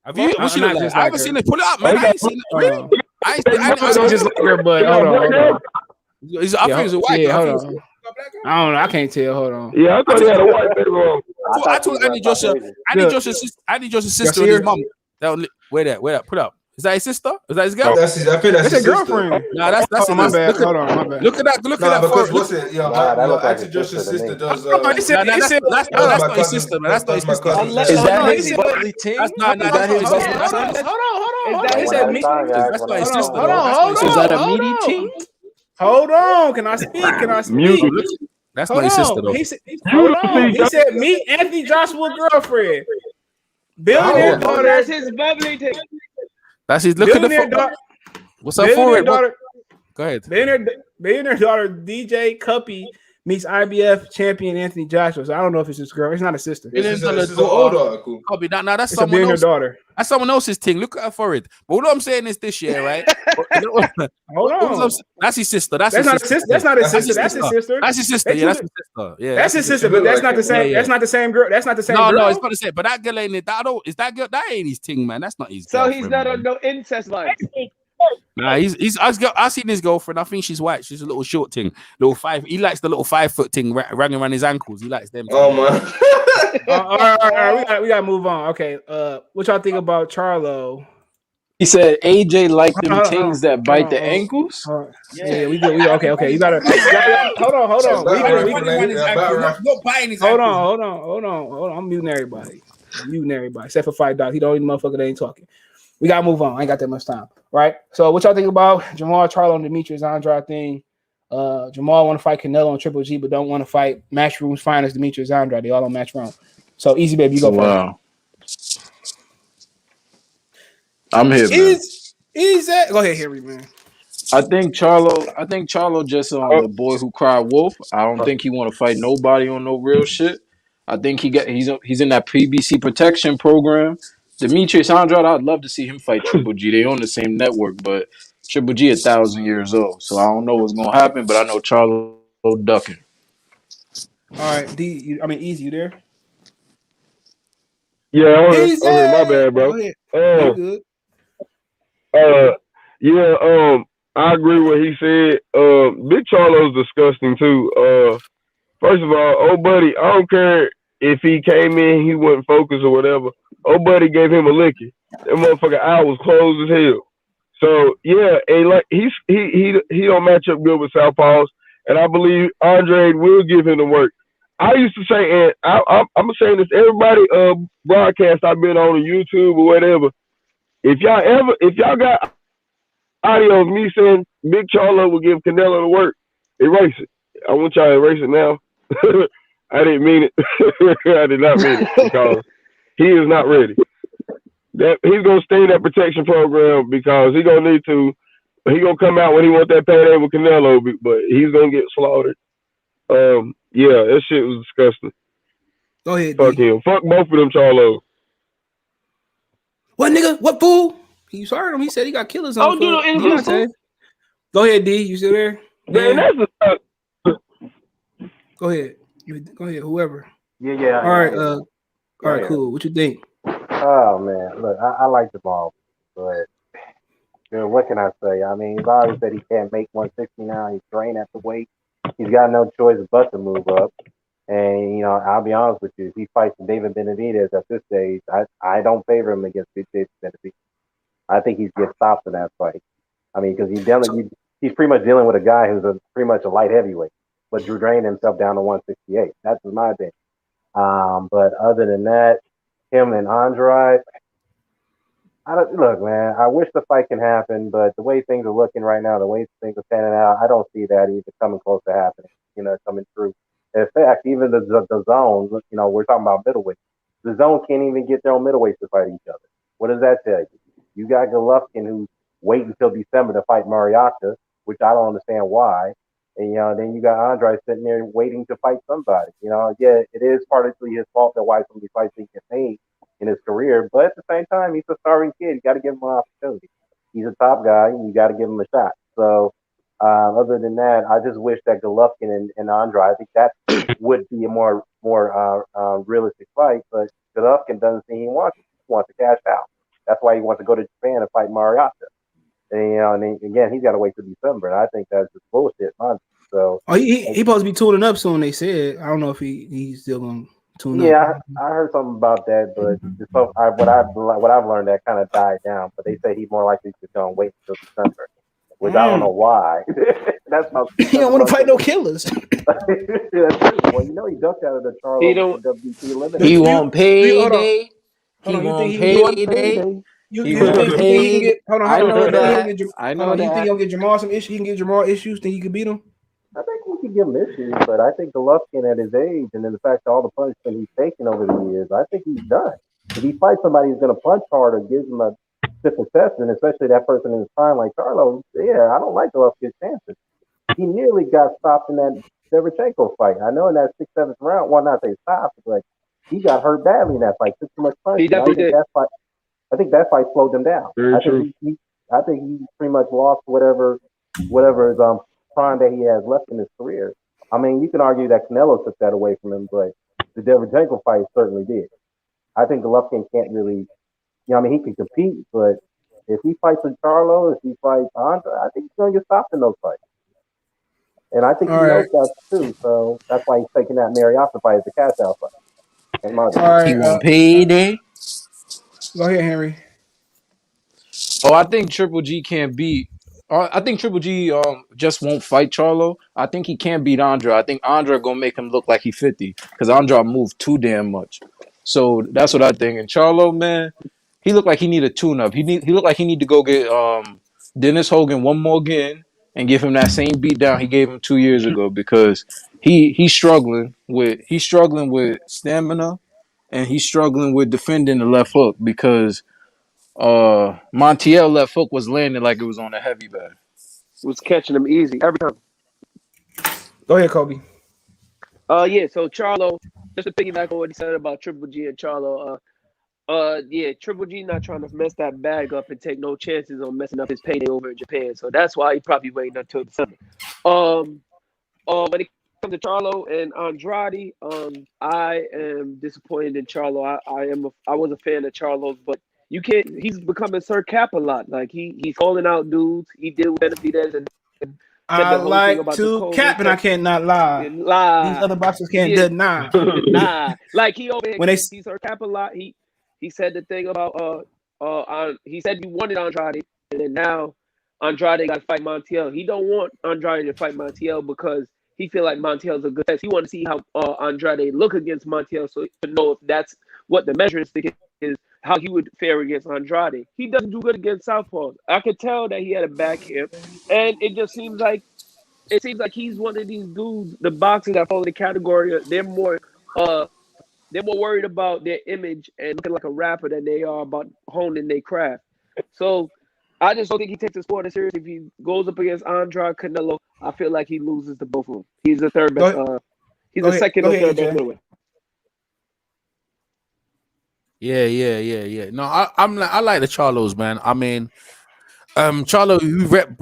Have you? What's she look like? I haven't seen it. Pull it up, man. I ain't seen it. Really? I
ain't just like her, but hold on.
I think it's a white guy.
Hold on. I don't know. I can't tell. Hold on.
Yeah, I thought he had a white baby on.
I told Andy Joshua's sister and his mom. Where that? Put up. Is that his sister? Is that his girl?
I think that's his
girlfriend.
No, that's
my bad. Hold on, my bad.
Look at that.
Because what's it? Auntie Joshua's sister does.
That's not his sister, man. That's not his sister.
Is that his bubbly team?
Hold on.
That's not his sister.
Hold on.
Is that a meaty team?
Hold on. Can I speak?
That's not his sister, though.
Hold on. He said, meet Anthony Joshua's girlfriend. Billionaire daughter.
That's his bubbly thing.
That's his. Look at the. What's up for it? Go ahead.
Billionaire daughter DJ Cuppy meets IBF champion Anthony Joshua. So I don't know if it's his girl. It's not a sister.
It's an older.
Now that's
someone else's
daughter. That's someone else's thing. Look at her forehead. But what I'm saying is this year, right?
Hold on.
That's his sister. That's
not his sister. That's his sister.
That's his sister. Yeah, that's his sister. Yeah,
that's his sister. But that's not the same. That's not the same girl. That's not the same.
No, it's not the same. But that girl ain't it. Is that girl? That ain't his thing, man. That's not his.
So he's not on no incest line.
Nah, I've seen his girlfriend. I think she's white. She's a little short thing, little 5. He likes the little 5 foot thing running around his ankles. He likes them.
Oh man.
All right. We gotta move on. Okay. What y'all think about Charlo?
He said AJ like them things that bite the ankles.
Yeah, we do. Okay. You gotta. Hold on. Hold on. I'm muting everybody. Except for Fight Dog. He the only motherfucker that ain't talking. We gotta move on. I ain't got that much time, right? So, what y'all think about Jermall, Charlo, and Demetrius Andrade thing? Jermall want to fight Canelo and Triple G, but don't want to fight Matchroom's finest Demetrius Andrade. They all on Matchroom. So, Easy Baby, you go first.
Wow. I'm here, man.
Easy. Go ahead, Henry, man.
I think Charlo just the boy who cried wolf. I don't think he want to fight nobody on no real shit. I think he's in that PBC protection program. Demetrius Andrade, I'd love to see him fight Triple G. They on the same network, but Triple G 1,000 years old. So I don't know what's gonna happen, but I know Charlo ducking.
All right, Easy, you there?
Yeah, my bad, bro. I agree with what he said. Big Charlo's disgusting too. First of all, old buddy, I don't care if he came in, he wasn't focused or whatever. Old buddy gave him a licking. That motherfucker eye was closed as hell. So yeah, and like he don't match up good with southpaws, and I believe Andrade will give him the work. I used to say, and I'm saying this, everybody broadcast I've been on YouTube or whatever. If y'all got audio of me saying Big Charlo will give Canelo the work, erase it. I want y'all to erase it now. I didn't mean it. I did not mean it because he is not ready. That he's gonna stay in that protection program because he gonna need to. He gonna come out when he want that payday with Canelo, but he's gonna get slaughtered. Yeah, that shit was disgusting.
Go ahead.
Fuck him. Fuck both of them, Charlo.
What nigga? What fool? You heard him. He said he got killers on.
Do no interview.
Go ahead, D. You still there?
Man, that's
Go ahead. Go ahead. Whoever.
Yeah.
All right. All right. Cool. What you think?
Oh man, look, I like Jermall, but what can I say? I mean, he's always said he can't make 160 now. He's trained at the weight. He's got no choice but to move up. And you know, I'll be honest with you, if he fights David Benavidez at this stage, I don't favor him against David Benavidez. I think he's get stopped in that fight. I mean, because he's pretty much dealing with a guy who's pretty much a light heavyweight, but Drew drained himself down to 168. That's my opinion. But other than that, him and Andrade, look, man, I wish the fight can happen, but the way things are looking right now, the way things are panning out, I don't see that even coming close to happening, coming through. In fact, even the zone, we're talking about middleweight. The zone can't even get their own middleweights to fight each other. What does that tell you? You got Golovkin who's waiting until December to fight Mariota, which I don't understand why. And, then you got Andrade sitting there waiting to fight somebody. Yeah, it is partly his fault that why some of these fights didn't get made in his career. But at the same time, he's a starving kid. You got to give him an opportunity. He's a top guy, and you got to give him a shot. So, other than that, I just wish that Golovkin and Andrade, I think that would be a more realistic fight. But Golovkin doesn't seem he wants it. He wants to cash out. That's why he wants to go to Japan and fight Mariota. And then, again, he's got to wait till December. And I think that's just bullshit. So,
he supposed to be tuning up soon. They said. I don't know if he's still gonna tune up.
Yeah, I heard something about that, but what I've learned that kind of died down. But they say he's more likely to go and wait until December, which I don't know why. That's how
he don't want to fight no killers.
Well, he ducked out of the Charlo WBC limit.
He won't payday.
He won't payday. You think he can get? Hold on.
I know that.
You think he'll get Jermall some issues? He can get Jermall issues. Think he could beat him?
I think we can give him issues, but I think Golovkin at his age and then the fact that all the punishment he's taken over the years, I think he's done. If he fights somebody who's going to punch hard or gives him a different test, and especially that person in his prime like Charlo, I don't like Golovkin's chances. He nearly got stopped in that Shevchenko fight. I know in that 6th, 7th round, well, not say stopped, but he got hurt badly in that fight. Took too much punishment. I think that fight slowed him down. I think he pretty much lost whatever his prime that he has left in his career. I mean, you can argue that Canelo took that away from him, but the Shevchenko fight certainly did. I think Golovkin can't really, he can compete, but if he fights with Charlo, if he fights Andrade, I think he's going to get stopped in those fights. And I think he knows that too, so that's why he's taking that Mariota fight as a cash out fight.
He won't payday.
Go ahead, Henry.
Oh, I think Triple G can't beat. I think Triple G just won't fight Charlo. I think he can't beat Andrade. I think Andrade gonna make him look like he's 50 because Andrade moved too damn much. So that's what I think. And Charlo, man, he looked like he need a tune-up. He looked like he need to go get Dennis Hogan one more again and give him that same beat down he gave him 2 years ago because he's struggling with stamina and he's struggling with defending the left hook because Montiel left hook was landing like it was on a heavy bag.
Was catching him easy every time.
Go ahead, Kobe.
Yeah, so Charlo, just to piggyback on what he said about Triple G and Charlo, Triple G not trying to mess that bag up and take no chances on messing up his payday over in Japan. So that's why he probably waiting until December. When it comes to Charlo and Andrade, I am disappointed in Charlo. I was a fan of Charlo's, but you can't. He's becoming Sir Cap a lot. Like he's calling out dudes. He did with Benavidez and
I like to cap, and I can't not lie. These other boxers can't deny.
Nah, like he over here, he's Sir Cap a lot. He said the thing about he said he wanted Andrade. and then now Andrade got to fight Montiel. He don't want Andrade to fight Montiel because he feel like Montiel's a good test. He want to see how Andrade look against Montiel, so to know if that's what the measuring stick is, how he would fare against Andrade. He doesn't do good against southpaws. I could tell that he had a back hip, and it just seems like he's one of these dudes. The boxers that follow the category, they're more worried about their image and looking like a rapper than they are about honing their craft. So I just don't think he takes the sport as serious. If he goes up against Andrade Canelo, I feel like he loses to both of them. He's the third best. He's the second or third best middleweight.
Yeah. No, I like the Charlos, man. I mean, Charlo, who rep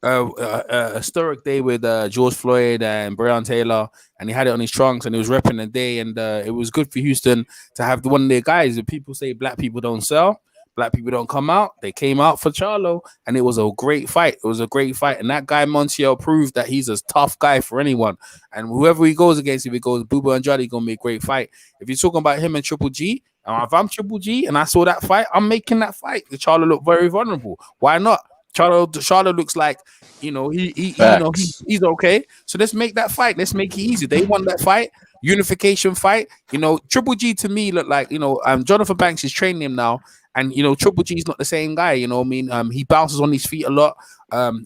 a historic day with George Floyd and Breonna Taylor, and he had it on his trunks, and he was repping the day, and it was good for Houston to have one of their guys. If people say black people don't sell, black people don't come out, they came out for Charlo, and it was a great fight. It was a great fight, and that guy Montiel proved that he's a tough guy for anyone, and whoever he goes against, if he goes Booba Andrade, gonna be a great fight. If you're talking about him and Triple G, if I'm Triple G and I saw that fight, I'm making that fight. The Charlo looked very vulnerable. Why not? Charlo looks like, he's okay. So let's make that fight. Let's make it easy. They won that fight, unification fight. Triple G to me looked like, Jonathan Banks is training him now, and Triple G is not the same guy. He bounces on his feet a lot.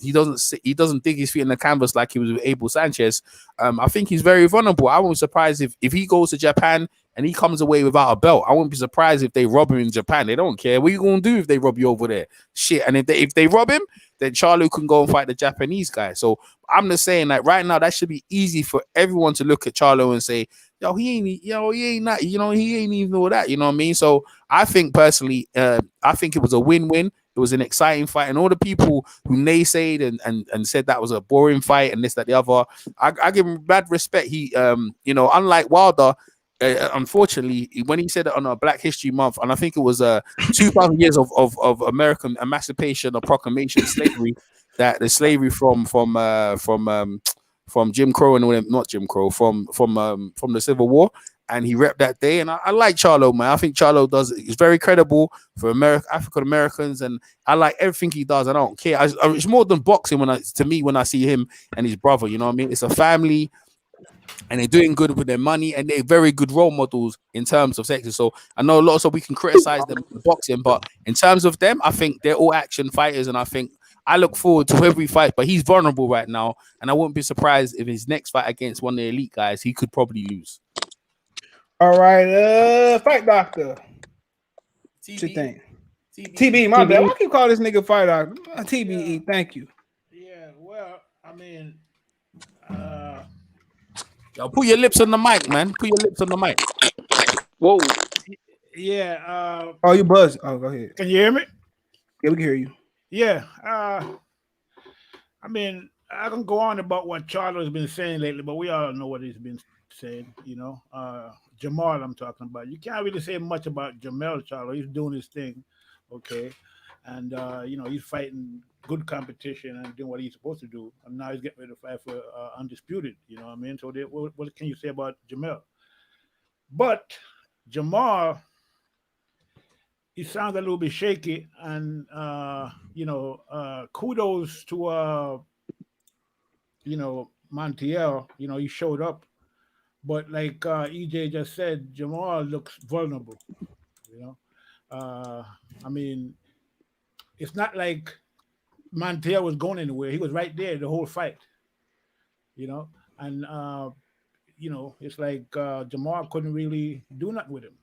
He doesn't dig his feet in the canvas like he was with Abel Sanchez. I think he's very vulnerable. I won't be surprised if he goes to Japan and he comes away without a belt. I won't be surprised if they rob him in Japan. They don't care. What are you going to do if they rob you over there? Shit. And if they rob him, then Charlo can go and fight the Japanese guy. So I'm just saying that right now, that should be easy for everyone to look at Charlo and say, he ain't even all that. You know what I mean? So I think personally, I think it was a win-win. It was an exciting fight, and all the people who naysayed and said that was a boring fight and this, that, the other, I give him bad respect. He, unlike Wilder, unfortunately, when he said it on a Black History Month, and I think it was 2,000 years of American emancipation or proclamation slavery, that the slavery from Jim Crow and all them, not Jim Crow, from the Civil War. And he repped that day, and I like Charlo, man. I think Charlo is very credible for African Americans, and I like everything he does. I don't care. It's more than boxing when I see him and his brother. You know what I mean? It's a family, and they're doing good with their money, and they're very good role models in terms of sex. So I know a lot of stuff we can criticize them in boxing, but in terms of them, I think they're all action fighters, and I look forward to whoever he fights. But he's vulnerable right now, and I wouldn't be surprised if his next fight against one of the elite guys, he could probably lose.
All right, Fight Doctor. What you think? TB, my bad. Why keep calling this nigga Fight Doctor? TBE, thank you.
Yeah, well, I mean,
yo, put your lips on the mic, man. Put your lips on the mic.
Whoa.
Yeah.
Oh, you buzzed. Oh, go ahead.
Can you hear me?
Yeah, we can hear you.
Yeah. I mean, I can go on about what Charlo has been saying lately, but we all know what he's been saying, Jermall, I'm talking about. You can't really say much about Jermall Charlo. He's doing his thing, okay, and he's fighting good competition and doing what he's supposed to do. And now he's getting ready to fight for undisputed. You know what I mean? So, what can you say about Jermall? But Jermall, he sounds a little bit shaky, and kudos to Montiel. He showed up. But like EJ just said, Jermall looks vulnerable. I mean, it's not like Montiel was going anywhere. He was right there the whole fight. And it's like Jermall couldn't really do nothing with him.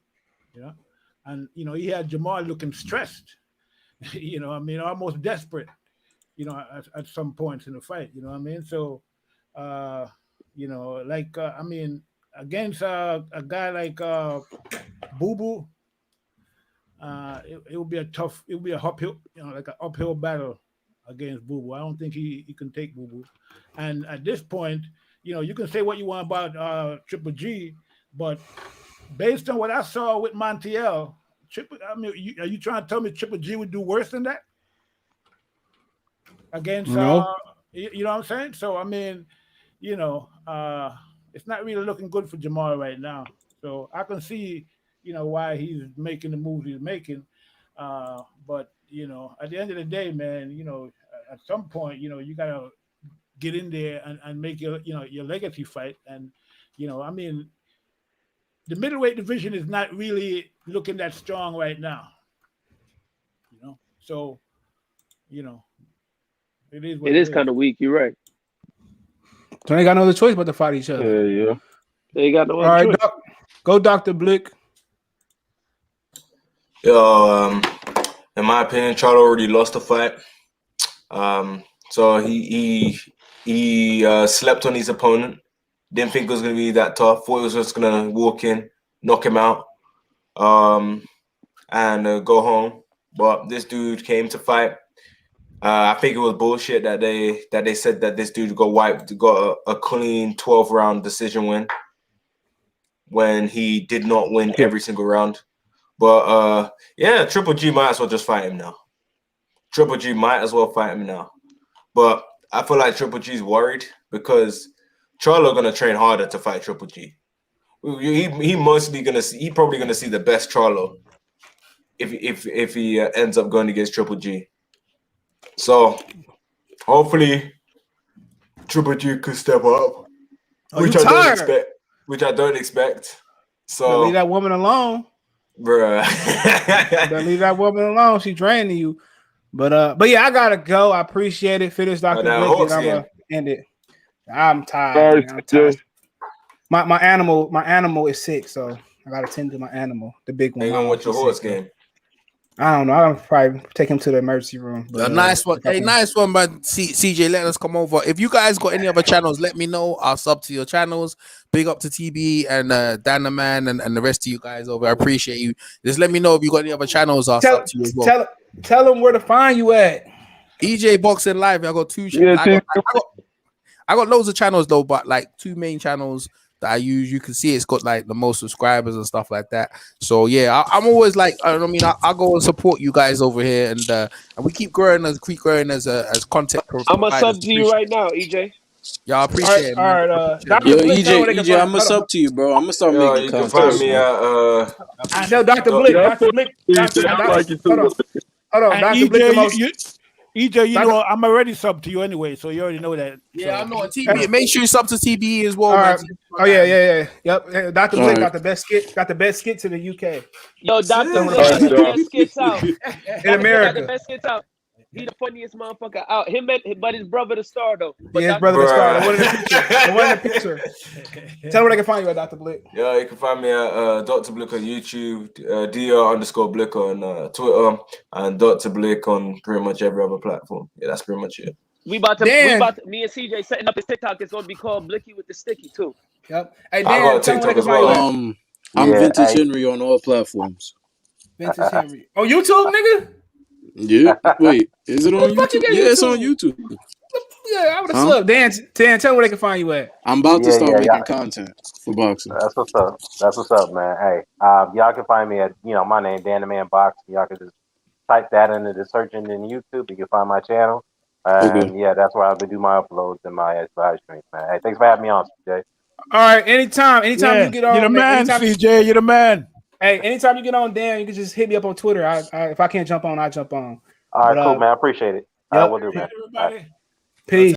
And he had Jermall looking stressed. Almost desperate. At some points in the fight. You know what I mean? So, against a guy like Boo Boo, it would be a uphill, like an uphill battle against Boo Boo. I don't think he can take Boo Boo. And at this point, you can say what you want about Triple G, but based on what I saw with Montiel, are you trying to tell me Triple G would do worse than that against?
No.
You know what I'm saying? So I mean, it's not really looking good for Jermall right now. So I can see, why he's making the moves he's making. But you know, at the end of the day, man, you know, at some point, you know, you gotta get in there and make your, you know, your legacy fight. And, you know, I mean, the middleweight division is not really looking that strong right now. You know, so, you know, it is what
it is kind of weak. You're right.
So they got no other choice but to fight each other.
Yeah.
They got no
All
other
right,
choice.
go Dr. Blick.
Yo, in my opinion, Charlo already lost the fight. So he slept on his opponent. Didn't think it was gonna be that tough. Thought he was just gonna walk in, knock him out, and go home. But this dude came to fight. I think it was bullshit that they said that this dude got a clean 12-round decision win when he did not win every single round. But yeah, Triple G might as well just fight him now. Triple G might as well fight him now. But I feel like Triple G's worried because Charlo gonna train harder to fight Triple G. He probably gonna see the best Charlo if he ends up going against Triple G. So hopefully Triple G could step up, which I don't expect. So
leave that woman alone,
bruh.
Leave that woman alone. She draining you. But yeah, I gotta go. I appreciate it. Finish Dr. Blick, and I'm gonna end it. I'm tired. Man. I'm tired. My animal is sick, so I gotta tend to my animal, the big one.
Hang on with your horse game.
I don't know. I'm probably take him to the emergency room. But,
nice one. Hey, nice one, but CJ, let us come over. If you guys got any other channels, let me know. I'll sub to your channels. Big up to TB and Dan the Man and the rest of you guys over. I appreciate you. Just let me know if you got any other channels. I'll sub to you as well.
Tell them where to find you at.
EJ Boxing Live. I got two channels. I got loads of channels though, but like two main channels that I use. You can see it's got like the most subscribers and stuff like that. So yeah, I'm always like, I'll go and support you guys over here, and we keep growing as content.
I'm a sub to you right now, EJ.
Yeah, I appreciate it.
All right,
yo, EJ, I'm gonna sub to you, bro. I'm gonna start making
you
content.
can find me at
I know Dr. Blick. Dr. Blick. Hold on, Dr. Blick.
EJ, you know I'm already sub to you anyway, so you already know that.
Yeah, I know. TB, make sure you sub to TB as well.
Right. Oh yeah. Yep. Dr. Blick got the best skit. Got the best skits in the UK.
Yo, Dr. Blick got the best skits out
in America.
Got the best skits out. He the funniest motherfucker out. But his brother the star though. But
his brother the star. The one in the picture. Tell me where they can find you at, Dr. Blick.
Yeah, you can find me at Dr. Blick on YouTube, DR_Blick on Twitter, and Dr. Blick on pretty much every other platform. Yeah, that's pretty much it.
Me and CJ setting up his TikTok. It's gonna be called Blicky with the Sticky too.
Yep. Hey,
Dan, I got TikTok as well.
I'm Vintage Henry on all platforms.
Vintage Henry. Oh, YouTube, nigga.
Yeah. Wait, is it on YouTube? Yeah, it's on YouTube.
Yeah, I would have subbed. Dan, tell me where they can find you at.
I'm about to start making content for boxing.
That's what's up, man. Hey, y'all can find me at, my name, Dan the Man Boxing. Y'all can just type that into the search engine in YouTube. You can find my channel. And yeah, that's where I'll be doing my uploads and my live streams, man. Hey, thanks for having me on, CJ.
All right, anytime you get on.
You're the man, CJ. You're the man.
Hey, anytime you get on, Dan, you can just hit me up on Twitter. If I can't jump on, I jump on.
All right, cool, man. I appreciate it. I will do, man.
Everybody.
Peace.